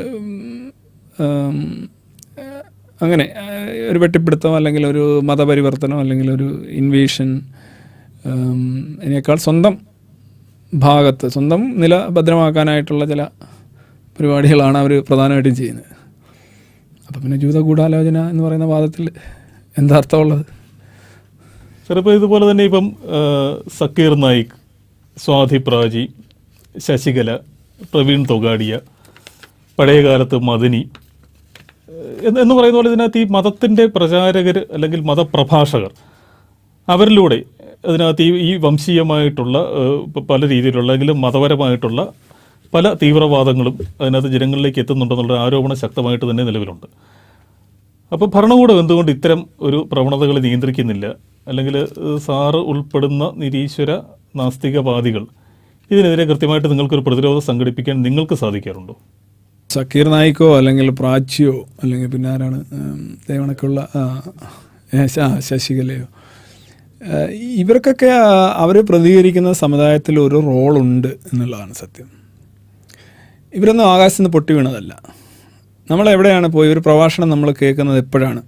അങ്ങനെ ഒരു വെട്ടിപ്പിടുത്തം അല്ലെങ്കിൽ ഒരു മതപരിവർത്തനം അല്ലെങ്കിൽ ഒരു ഇൻവേഷൻ അതിനേക്കാൾ സ്വന്തം ഭാഗത്ത് സ്വന്തം നില ഭദ്രമാക്കാനായിട്ടുള്ള ചില പരിപാടികളാണ് അവർ പ്രധാനമായിട്ടും ചെയ്യുന്നത്. അപ്പം പിന്നെ ജൂത ഗൂഢാലോചന എന്ന് പറയുന്ന വാദത്തിൽ എന്താ അർത്ഥമുള്ളത്? ചിലപ്പോൾ ഇതുപോലെ തന്നെ ഇപ്പം സക്കീർ നായിക്, സ്വാതി പ്രാചി, ശശികല, പ്രവീൺ തൊഗാഡിയ, പഴയകാലത്ത് മദനി എന്ന് പറയുന്ന പോലെ ഇതിനകത്ത് ഈ മതത്തിൻ്റെ പ്രചാരകർ അല്ലെങ്കിൽ മതപ്രഭാഷകർ അവരിലൂടെ അതിനകത്ത് ഈ വംശീയമായിട്ടുള്ള പല രീതിയിലുള്ള അല്ലെങ്കിൽ മതപരമായിട്ടുള്ള പല തീവ്രവാദങ്ങളും അതിനകത്ത് ജനങ്ങളിലേക്ക് എത്തുന്നുണ്ടെന്നുള്ള ആരോപണം ശക്തമായിട്ട് തന്നെ നിലവിലുണ്ട്. അപ്പോൾ ഭരണകൂടം എന്തുകൊണ്ട് ഇത്തരം ഒരു പ്രവണതകൾ നിയന്ത്രിക്കുന്നില്ല? അല്ലെങ്കിൽ സാറ് ഉൾപ്പെടുന്ന നിരീശ്വര നാസ്തികവാദികൾ ഇതിനെതിരെ കൃത്യമായിട്ട് നിങ്ങൾക്കൊരു പ്രതിരോധം സംഘടിപ്പിക്കാൻ നിങ്ങൾക്ക് സാധിക്കാറുണ്ടോ? സക്കീർ നായിക്കോ അല്ലെങ്കിൽ പ്രാച്ചിയോ അല്ലെങ്കിൽ പിന്നെ ആരാണ് ദേവണക്കുള്ള ശശികലയോ ഇവർക്കൊക്കെ അവർ പ്രതികരിക്കുന്ന സമുദായത്തിൽ ഒരു റോളുണ്ട് എന്നുള്ളതാണ് സത്യം. ഇവരൊന്നും ആകാശത്ത് നിന്ന് പൊട്ടി വീണതല്ല. നമ്മളെവിടെയാണ് പോയി ഒരു പ്രഭാഷണം നമ്മൾ കേൾക്കുന്നത് എപ്പോഴാണ്?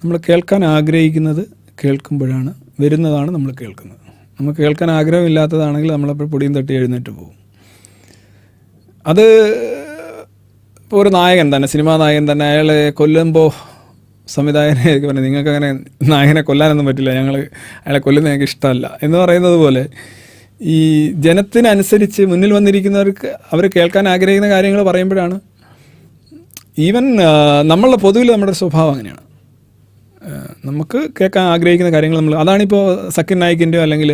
നമ്മൾ കേൾക്കാൻ ആഗ്രഹിക്കുന്നത് കേൾക്കുമ്പോഴാണ്, വരുന്നതാണ് നമ്മൾ കേൾക്കുന്നത്. നമുക്ക് കേൾക്കാൻ ആഗ്രഹമില്ലാത്തതാണെങ്കിൽ നമ്മളപ്പോൾ പൊടിയും തട്ടി എഴുന്നേറ്റ് പോകും. അത് ഇപ്പോൾ ഒരു നായകൻ തന്നെ, സിനിമാ നായകൻ തന്നെ, അയാളെ കൊല്ലുമ്പോൾ സംവിധായകനെ പറഞ്ഞു നിങ്ങൾക്കങ്ങനെ നായകനെ കൊല്ലാനൊന്നും പറ്റില്ല, അയാളെ കൊല്ലുന്നത് ഞങ്ങൾക്ക് ഇഷ്ടമല്ല എന്ന് പറയുന്നത് പോലെ ഈ ജനത്തിനനുസരിച്ച് മുന്നിൽ വന്നിരിക്കുന്നവർക്ക് അവർ കേൾക്കാൻ ആഗ്രഹിക്കുന്ന കാര്യങ്ങൾ പറയുമ്പോഴാണ്. ഈവൻ നമ്മളുടെ പൊതുവിൽ നമ്മുടെ സ്വഭാവം അങ്ങനെയാണ്. നമുക്ക് കേൾക്കാൻ ആഗ്രഹിക്കുന്ന കാര്യങ്ങൾ അതാണിപ്പോൾ സക്കീർ നായിക്കിൻ്റെയോ അല്ലെങ്കിൽ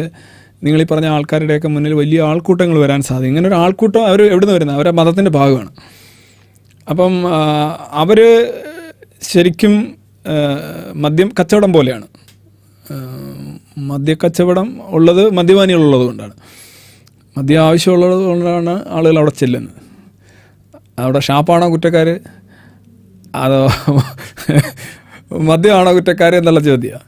നിങ്ങളീ പറഞ്ഞ ആൾക്കാരുടെയൊക്കെ മുന്നിൽ വലിയ ആൾക്കൂട്ടങ്ങൾ വരാൻ സാധിക്കും. ഇങ്ങനെ ഒരു ആൾക്കൂട്ടം അവർ എവിടെ നിന്ന് വരുന്നത്? അവരുടെ മതത്തിൻ്റെ ഭാഗമാണ്. അപ്പം അവർ ശരിക്കും മദ്യം കച്ചവടം പോലെയാണ്. മദ്യക്കച്ചവടം ഉള്ളത് മദ്യപാനികളുള്ളത് കൊണ്ടാണ്, മദ്യം ആവശ്യമുള്ളത് കൊണ്ടാണ് ആളുകൾ അവിടെ ചെല്ലുന്നത്. അവിടെ ഷാപ്പാണോ കുറ്റക്കാർ അതോ മദ്യമാണോ കുറ്റക്കാർ എന്നുള്ള ചോദ്യമാണ്.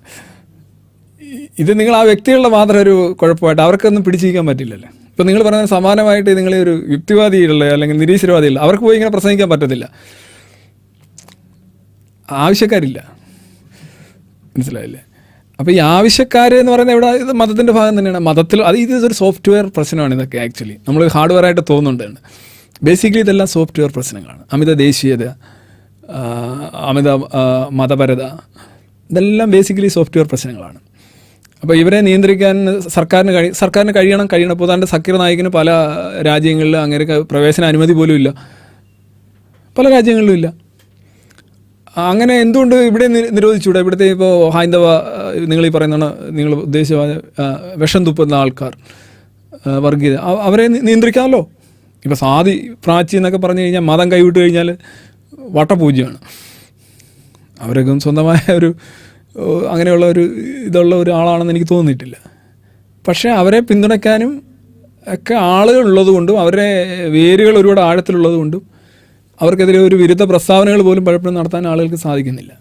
ഇത് നിങ്ങൾ ആ വ്യക്തികളുടെ മാത്രം ഒരു കുഴപ്പമായിട്ട് അവർക്കൊന്നും പിടിച്ചിരിക്കാൻ പറ്റില്ലല്ലോ. ഇപ്പം നിങ്ങൾ പറയുന്നത് സമാനമായിട്ട് നിങ്ങൾ ഒരു യുക്തിവാദിയുള്ള അല്ലെങ്കിൽ നിരീശ്വരവാദിയുള്ള അവർക്ക് പോയി ഇങ്ങനെ പ്രസംഗിക്കാൻ പറ്റത്തില്ല. ആവശ്യക്കാരില്ല, മനസ്സിലായില്ലേ? അപ്പോൾ ഈ ആവശ്യക്കാർ എന്ന് പറയുന്നത് ഇവിടെ ഇത് മതത്തിൻ്റെ ഭാഗം തന്നെയാണ്. മതത്തിൽ ഇതൊരു സോഫ്റ്റ്വെയർ പ്രശ്നമാണ്. ഇതൊക്കെ ആക്ച്വലി നമ്മൾ ഹാർഡ്വെയർ ആയിട്ട് തോന്നുന്നുണ്ട്. ബേസിക്കലി ഇതെല്ലാം സോഫ്റ്റ്വെയർ പ്രശ്നങ്ങളാണ്. അമിത ദേശീയത, അമിത മതപരത, ഇതെല്ലാം ബേസിക്കലി സോഫ്റ്റ്വെയർ പ്രശ്നങ്ങളാണ്. അപ്പോൾ ഇവരെ നിയന്ത്രിക്കാൻ സർക്കാരിന് കഴിയണം. ഇപ്പോൾ തന്നെ സക്കീർ നായിക്കിന് പല രാജ്യങ്ങളിലും അങ്ങനെ പ്രവേശന അനുമതി പോലും ഇല്ല, പല രാജ്യങ്ങളിലും ഇല്ല. അങ്ങനെ എന്തുകൊണ്ട് ഇവിടെ നിരോധിച്ചുകൂടെ? ഇവിടുത്തെ ഇപ്പോൾ ഹൈന്ദവ, നിങ്ങൾ ഈ പറയുന്നതാണ് നിങ്ങൾ ഉദ്ദേശിച്ച വിഷം തുപ്പുന്ന ആൾക്കാർ, വർഗീയത, അവരെ നിയന്ത്രിക്കാമല്ലോ. ഇപ്പോൾ സാദി പ്രാച്ചി എന്നൊക്കെ പറഞ്ഞു കഴിഞ്ഞാൽ മതം കൈവിട്ട് കഴിഞ്ഞാൽ വട്ടപൂജ്യമാണ്. അവരൊക്കെ സ്വന്തമായ ഒരു അങ്ങനെയുള്ള ഒരു ഇതുള്ള ഒരു ആളാണെന്ന് എനിക്ക് തോന്നിയിട്ടില്ല. പക്ഷേ അവരെ പിന്തുണയ്ക്കാനും ഒക്കെ ആളുകളുള്ളത് കൊണ്ടും അവരുടെ വേരുകൾ ഒരുപാട് ആഴത്തിലുള്ളത് കൊണ്ടും അവർക്കെതിരെ ഒരു വിരുദ്ധ പ്രസ്താവനകൾ പോലും പലപ്പോഴും നടത്താൻ ആളുകൾക്ക് സാധിക്കുന്നില്ല.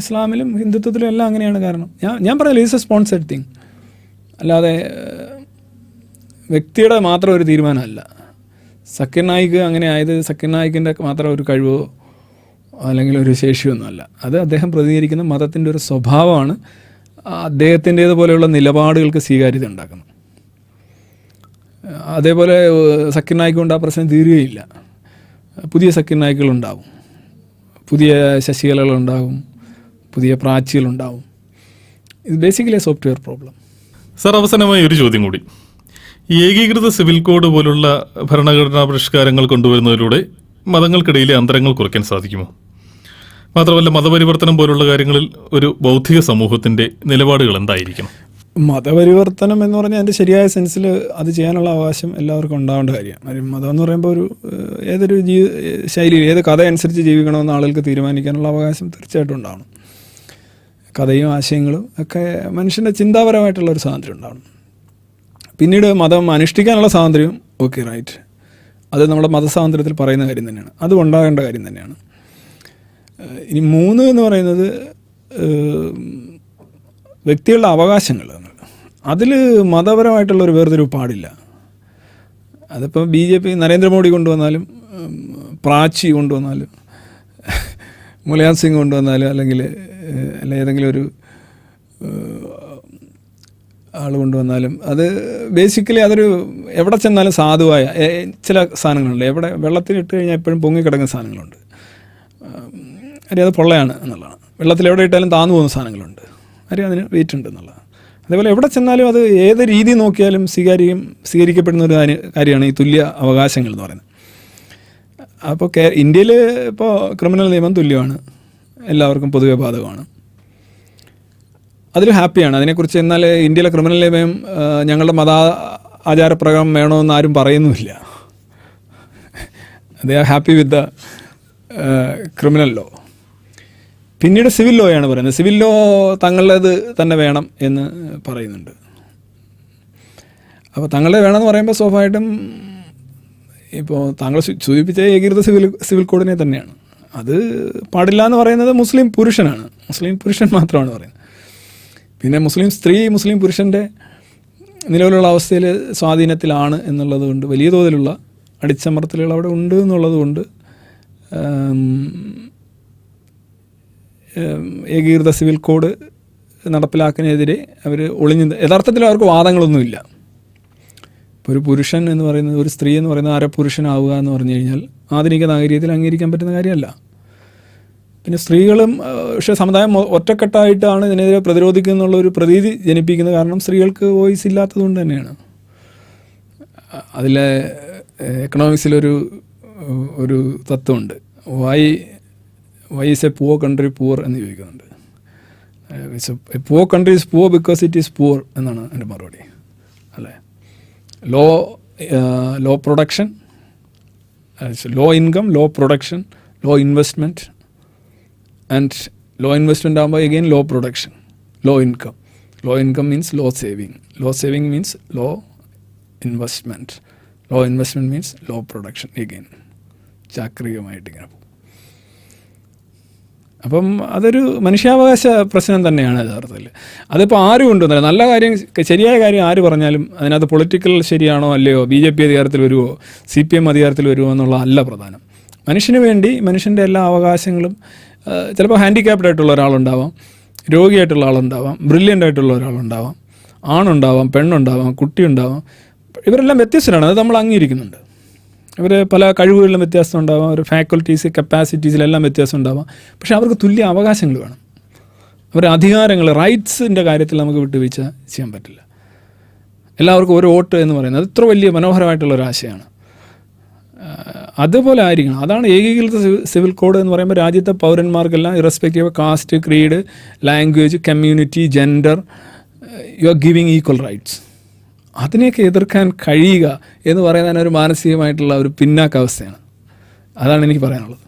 ഇസ്ലാമിലും ഹിന്ദുത്വത്തിലും എല്ലാം അങ്ങനെയാണ്. കാരണം ഞാൻ പറയില്ല, ഇറ്റ്സ് എ സ്പോൺസേഡ് തിങ്, അല്ലാതെ വ്യക്തിയുടെ മാത്രം ഒരു തീരുമാനമല്ല. സക്കീർ നായിക്ക് അങ്ങനെ ആയത് സക്കീർ നായിക്കിൻ്റെ മാത്രം ഒരു കഴിവോ അല്ലെങ്കിൽ ഒരു ശേഷിയൊന്നുമല്ല. അത് അദ്ദേഹം പ്രതികരിക്കുന്ന മതത്തിൻ്റെ ഒരു സ്വഭാവമാണ് അദ്ദേഹത്തിൻ്റേതുപോലെയുള്ള നിലപാടുകൾക്ക് സ്വീകാര്യത ഉണ്ടാക്കുന്നത്. അതേപോലെ സക്കീർ നായിക്ക് കൊണ്ട് ആ പ്രശ്നം തീരുകയില്ല. പുതിയ സക്കീർ നായിക്കുകളുണ്ടാവും, പുതിയ ശശികലകളുണ്ടാവും, പുതിയ പ്രാച്ചികളുണ്ടാവും. ഇത് ബേസിക്കലി സോഫ്റ്റ്വെയർ പ്രോബ്ലം. സാർ, അവസാനമായി ഒരു ചോദ്യം കൂടി. ഈ ഏകീകൃത സിവിൽ കോഡ് പോലുള്ള ഭരണഘടനാ പരിഷ്കാരങ്ങൾ കൊണ്ടുവരുന്നതിലൂടെ മതങ്ങൾക്കിടയിലെ അന്തരങ്ങൾ കുറയ്ക്കാൻ സാധിക്കുമോ? മാത്രമല്ല, മതപരിവർത്തനം പോലുള്ള കാര്യങ്ങളിൽ ഒരു ബൗദ്ധിക സമൂഹത്തിൻ്റെ നിലപാടുകൾ എന്തായിരിക്കണം? മതപരിവർത്തനം എന്ന് പറഞ്ഞാൽ അതിൻ്റെ ശരിയായ സെൻസിൽ അത് ചെയ്യാനുള്ള അവകാശം എല്ലാവർക്കും ഉണ്ടാവേണ്ട കാര്യമാണ്. മതം എന്ന് പറയുമ്പോൾ ഏതൊരു ശൈലിയിൽ ഏത് കഥ അനുസരിച്ച് ജീവിക്കണമെന്ന് ആളുകൾക്ക് തീരുമാനിക്കാനുള്ള അവകാശം തീർച്ചയായിട്ടും ഉണ്ടാവണം. കഥയും ആശയങ്ങളും ഒക്കെ മനുഷ്യൻ്റെ ചിന്താപരമായിട്ടുള്ളൊരു സ്വാതന്ത്ര്യം ഉണ്ടാവണം. പിന്നീട് മതം അനുഷ്ഠിക്കാനുള്ള സ്വാതന്ത്ര്യം, ഓക്കെ റൈറ്റ്, അത് നമ്മുടെ മതസ്വാതന്ത്ര്യത്തിൽ പറയുന്ന കാര്യം തന്നെയാണ്, അത് ഉണ്ടാകേണ്ട കാര്യം തന്നെയാണ്. ഇനി 3 എന്ന് പറയുന്നത് വ്യക്തികളുടെ അവകാശങ്ങൾ. അതിൽ മതപരമായിട്ടുള്ളൊരു വേർതിരിവ് പാടില്ല. അതിപ്പോൾ BJP നരേന്ദ്രമോദി കൊണ്ടുവന്നാലും, പ്രാച്ചി കൊണ്ടുവന്നാലും, മുലായം സിംഗ് കൊണ്ടുവന്നാലും, അല്ലെങ്കിൽ ഏതെങ്കിലും ഒരു ആൾ കൊണ്ടുവന്നാലും, അത് ബേസിക്കലി അതൊരു എവിടെ ചെന്നാലും സാധുവായ ചില സാധനങ്ങളുണ്ട്. എവിടെ വെള്ളത്തിലിട്ട് കഴിഞ്ഞാൽ എപ്പോഴും പൊങ്ങിക്കിടക്കുന്ന സാധനങ്ങളുണ്ട്. അത് പൊള്ളയാണ് എന്നുള്ളതാണ്. വെള്ളത്തിൽ എവിടെ ഇട്ടാലും താന്നു പോകുന്ന സാധനങ്ങളുണ്ട്, അതിന് വെയിറ്റ് ഉണ്ട് എന്നുള്ളതാണ്. അതേപോലെ എവിടെ ചെന്നാലും അത് ഏത് രീതി നോക്കിയാലും സ്വീകരിക്കപ്പെടുന്ന ഒരു കാര്യമാണ് ഈ തുല്യ അവകാശങ്ങൾ എന്ന് പറയുന്നത്. അപ്പോൾ ഇന്ത്യയിൽ ഇപ്പോൾ ക്രിമിനൽ നിയമം തുല്യമാണ്, എല്ലാവർക്കും പൊതുവെ ബാധകമാണ്, അതിൽ ഹാപ്പിയാണ്. അതിനെക്കുറിച്ച് എന്നാൽ ഇന്ത്യയിലെ ക്രിമിനൽ നിയമം ഞങ്ങളുടെ ആചാരപ്രകാരം വേണമെന്ന് ആരും പറയുന്നുമില്ല. They are happy with the criminal law. പിന്നീട് സിവിൽ ലോയാണ് പറയുന്നത്. സിവിൽ ലോ തങ്ങളുടേത് തന്നെ വേണം എന്ന് പറയുന്നുണ്ട്. അപ്പോൾ തങ്ങളുടെ വേണമെന്ന് പറയുമ്പോൾ സ്വാഭാവികമായിട്ടും ഇപ്പോൾ താങ്കൾ സൂചിപ്പിച്ച ഏകീകൃത സിവിൽ കോഡിനെ തന്നെയാണ്. അത് പാടില്ല എന്ന് പറയുന്നത് മുസ്ലിം പുരുഷനാണ്, മുസ്ലിം പുരുഷൻ മാത്രമാണ് പറയുന്നത്. പിന്നെ മുസ്ലിം സ്ത്രീ മുസ്ലിം പുരുഷൻ്റെ നിലവിലുള്ള അവസ്ഥയിൽ സ്വാധീനത്തിലാണ് എന്നുള്ളത് കൊണ്ട്, വലിയ തോതിലുള്ള അടിച്ചമർത്തലുകൾ അവിടെ ഉണ്ട് എന്നുള്ളത് കൊണ്ട് ഏകീകൃത സിവിൽ കോഡ് നടപ്പിലാക്കുന്നതിനെതിരെ അവർ യഥാർത്ഥത്തിൽ അവർക്ക് വാദങ്ങളൊന്നുമില്ല. ഇപ്പോൾ ഒരു പുരുഷൻ എന്ന് പറയുന്നത്, ഒരു സ്ത്രീ എന്ന് പറയുന്നത് അരപുരുഷനാവുക എന്ന് പറഞ്ഞു കഴിഞ്ഞാൽ ആധുനിക നാഗരികത്തിൽ അംഗീകരിക്കാൻ പറ്റുന്ന കാര്യമല്ല. പിന്നെ സ്ത്രീകളും പക്ഷേ സമുദായം ഒറ്റക്കെട്ടായിട്ടാണ് ഇതിനെതിരെ പ്രതിരോധിക്കുന്നുള്ളൊരു പ്രതീതി ജനിപ്പിക്കുന്നത്. കാരണം സ്ത്രീകൾക്ക് വോയിസ് ഇല്ലാത്തത് കൊണ്ട് തന്നെയാണ്. അതിലെ എക്കണോമിക്സിലൊരു തത്വമുണ്ട്, why is a poor country poor എന്ന് ചോദിക്കുന്നുണ്ട്. Poor country is poor because it is poor എന്നാണ് എൻ്റെ മറുപടി, അല്ലേ? Low production, low income, low production, low investment, and low investment ആകുമ്പോൾ again low production, low income. Low income means low saving, low saving means low investment, low investment means low production. Again ചാക്രികമായിട്ട് ഇങ്ങനെ പോകും. അപ്പം അതൊരു മനുഷ്യാവകാശ പ്രശ്നം തന്നെയാണ് യഥാർത്ഥത്തിൽ. അതിപ്പോൾ ആരും കൊണ്ടുവന്നില്ല. നല്ല കാര്യം, ശരിയായ കാര്യം ആര് പറഞ്ഞാലും അതിനകത്ത് പൊളിറ്റിക്കൽ ശരിയാണോ അല്ലയോ, BJP അധികാരത്തിൽ വരുമോ, CPM അധികാരത്തിൽ വരുമോ എന്നുള്ള അല്ല പ്രധാനം. മനുഷ്യന് വേണ്ടി മനുഷ്യൻ്റെ എല്ലാ അവകാശങ്ങളും, ചിലപ്പോൾ ഹാൻഡിക്യാപ്ഡ് ആയിട്ടുള്ള ഒരാളുണ്ടാവാം, രോഗിയായിട്ടുള്ള ആളുണ്ടാവാം, ബ്രില്യൻ്റ് ആയിട്ടുള്ള ഒരാളുണ്ടാവാം, ആണുണ്ടാവാം, പെണ്ണുണ്ടാവാം, കുട്ടിയുണ്ടാവാം. ഇവരെല്ലാം വ്യത്യസ്തരാണ്, അത് നമ്മൾ അംഗീകരിക്കുന്നുണ്ട്. അവർ പല കഴിവുകളിലും വ്യത്യാസം ഉണ്ടാവാം, ഒരു ഫാക്കൽറ്റീസ് കപ്പാസിറ്റീസിലെല്ലാം വ്യത്യാസം ഉണ്ടാവാം. പക്ഷേ അവർക്ക് തുല്യ അവകാശങ്ങൾ വേണം. അവരുടെ അധികാരങ്ങൾ, റൈറ്റ്സിൻ്റെ കാര്യത്തിൽ നമുക്ക് വിട്ടുവീഴ്ച ചെയ്യാൻ പറ്റില്ല. എല്ലാവർക്കും ഒരു വോട്ട് എന്ന് പറയുന്നത് അത് ഇത്ര വലിയ മനോഹരമായിട്ടുള്ളൊരാശയമാണ്. അതുപോലെ ആയിരിക്കണം. അതാണ് ഏകീകൃത സിവിൽ കോഡ് എന്ന് പറയുമ്പോൾ രാജ്യത്തെ പൗരന്മാർക്കെല്ലാം irrespective caste, creed, language, community, gender, you are giving equal rights. അതിനെയൊക്കെ എതിർക്കാൻ കഴിയുക എന്ന് പറയുന്നതിന് ഒരു മാനസികമായിട്ടുള്ള ഒരു പിന്നാക്കാവസ്ഥയാണ്. അതാണ് എനിക്ക് പറയാനുള്ളത്.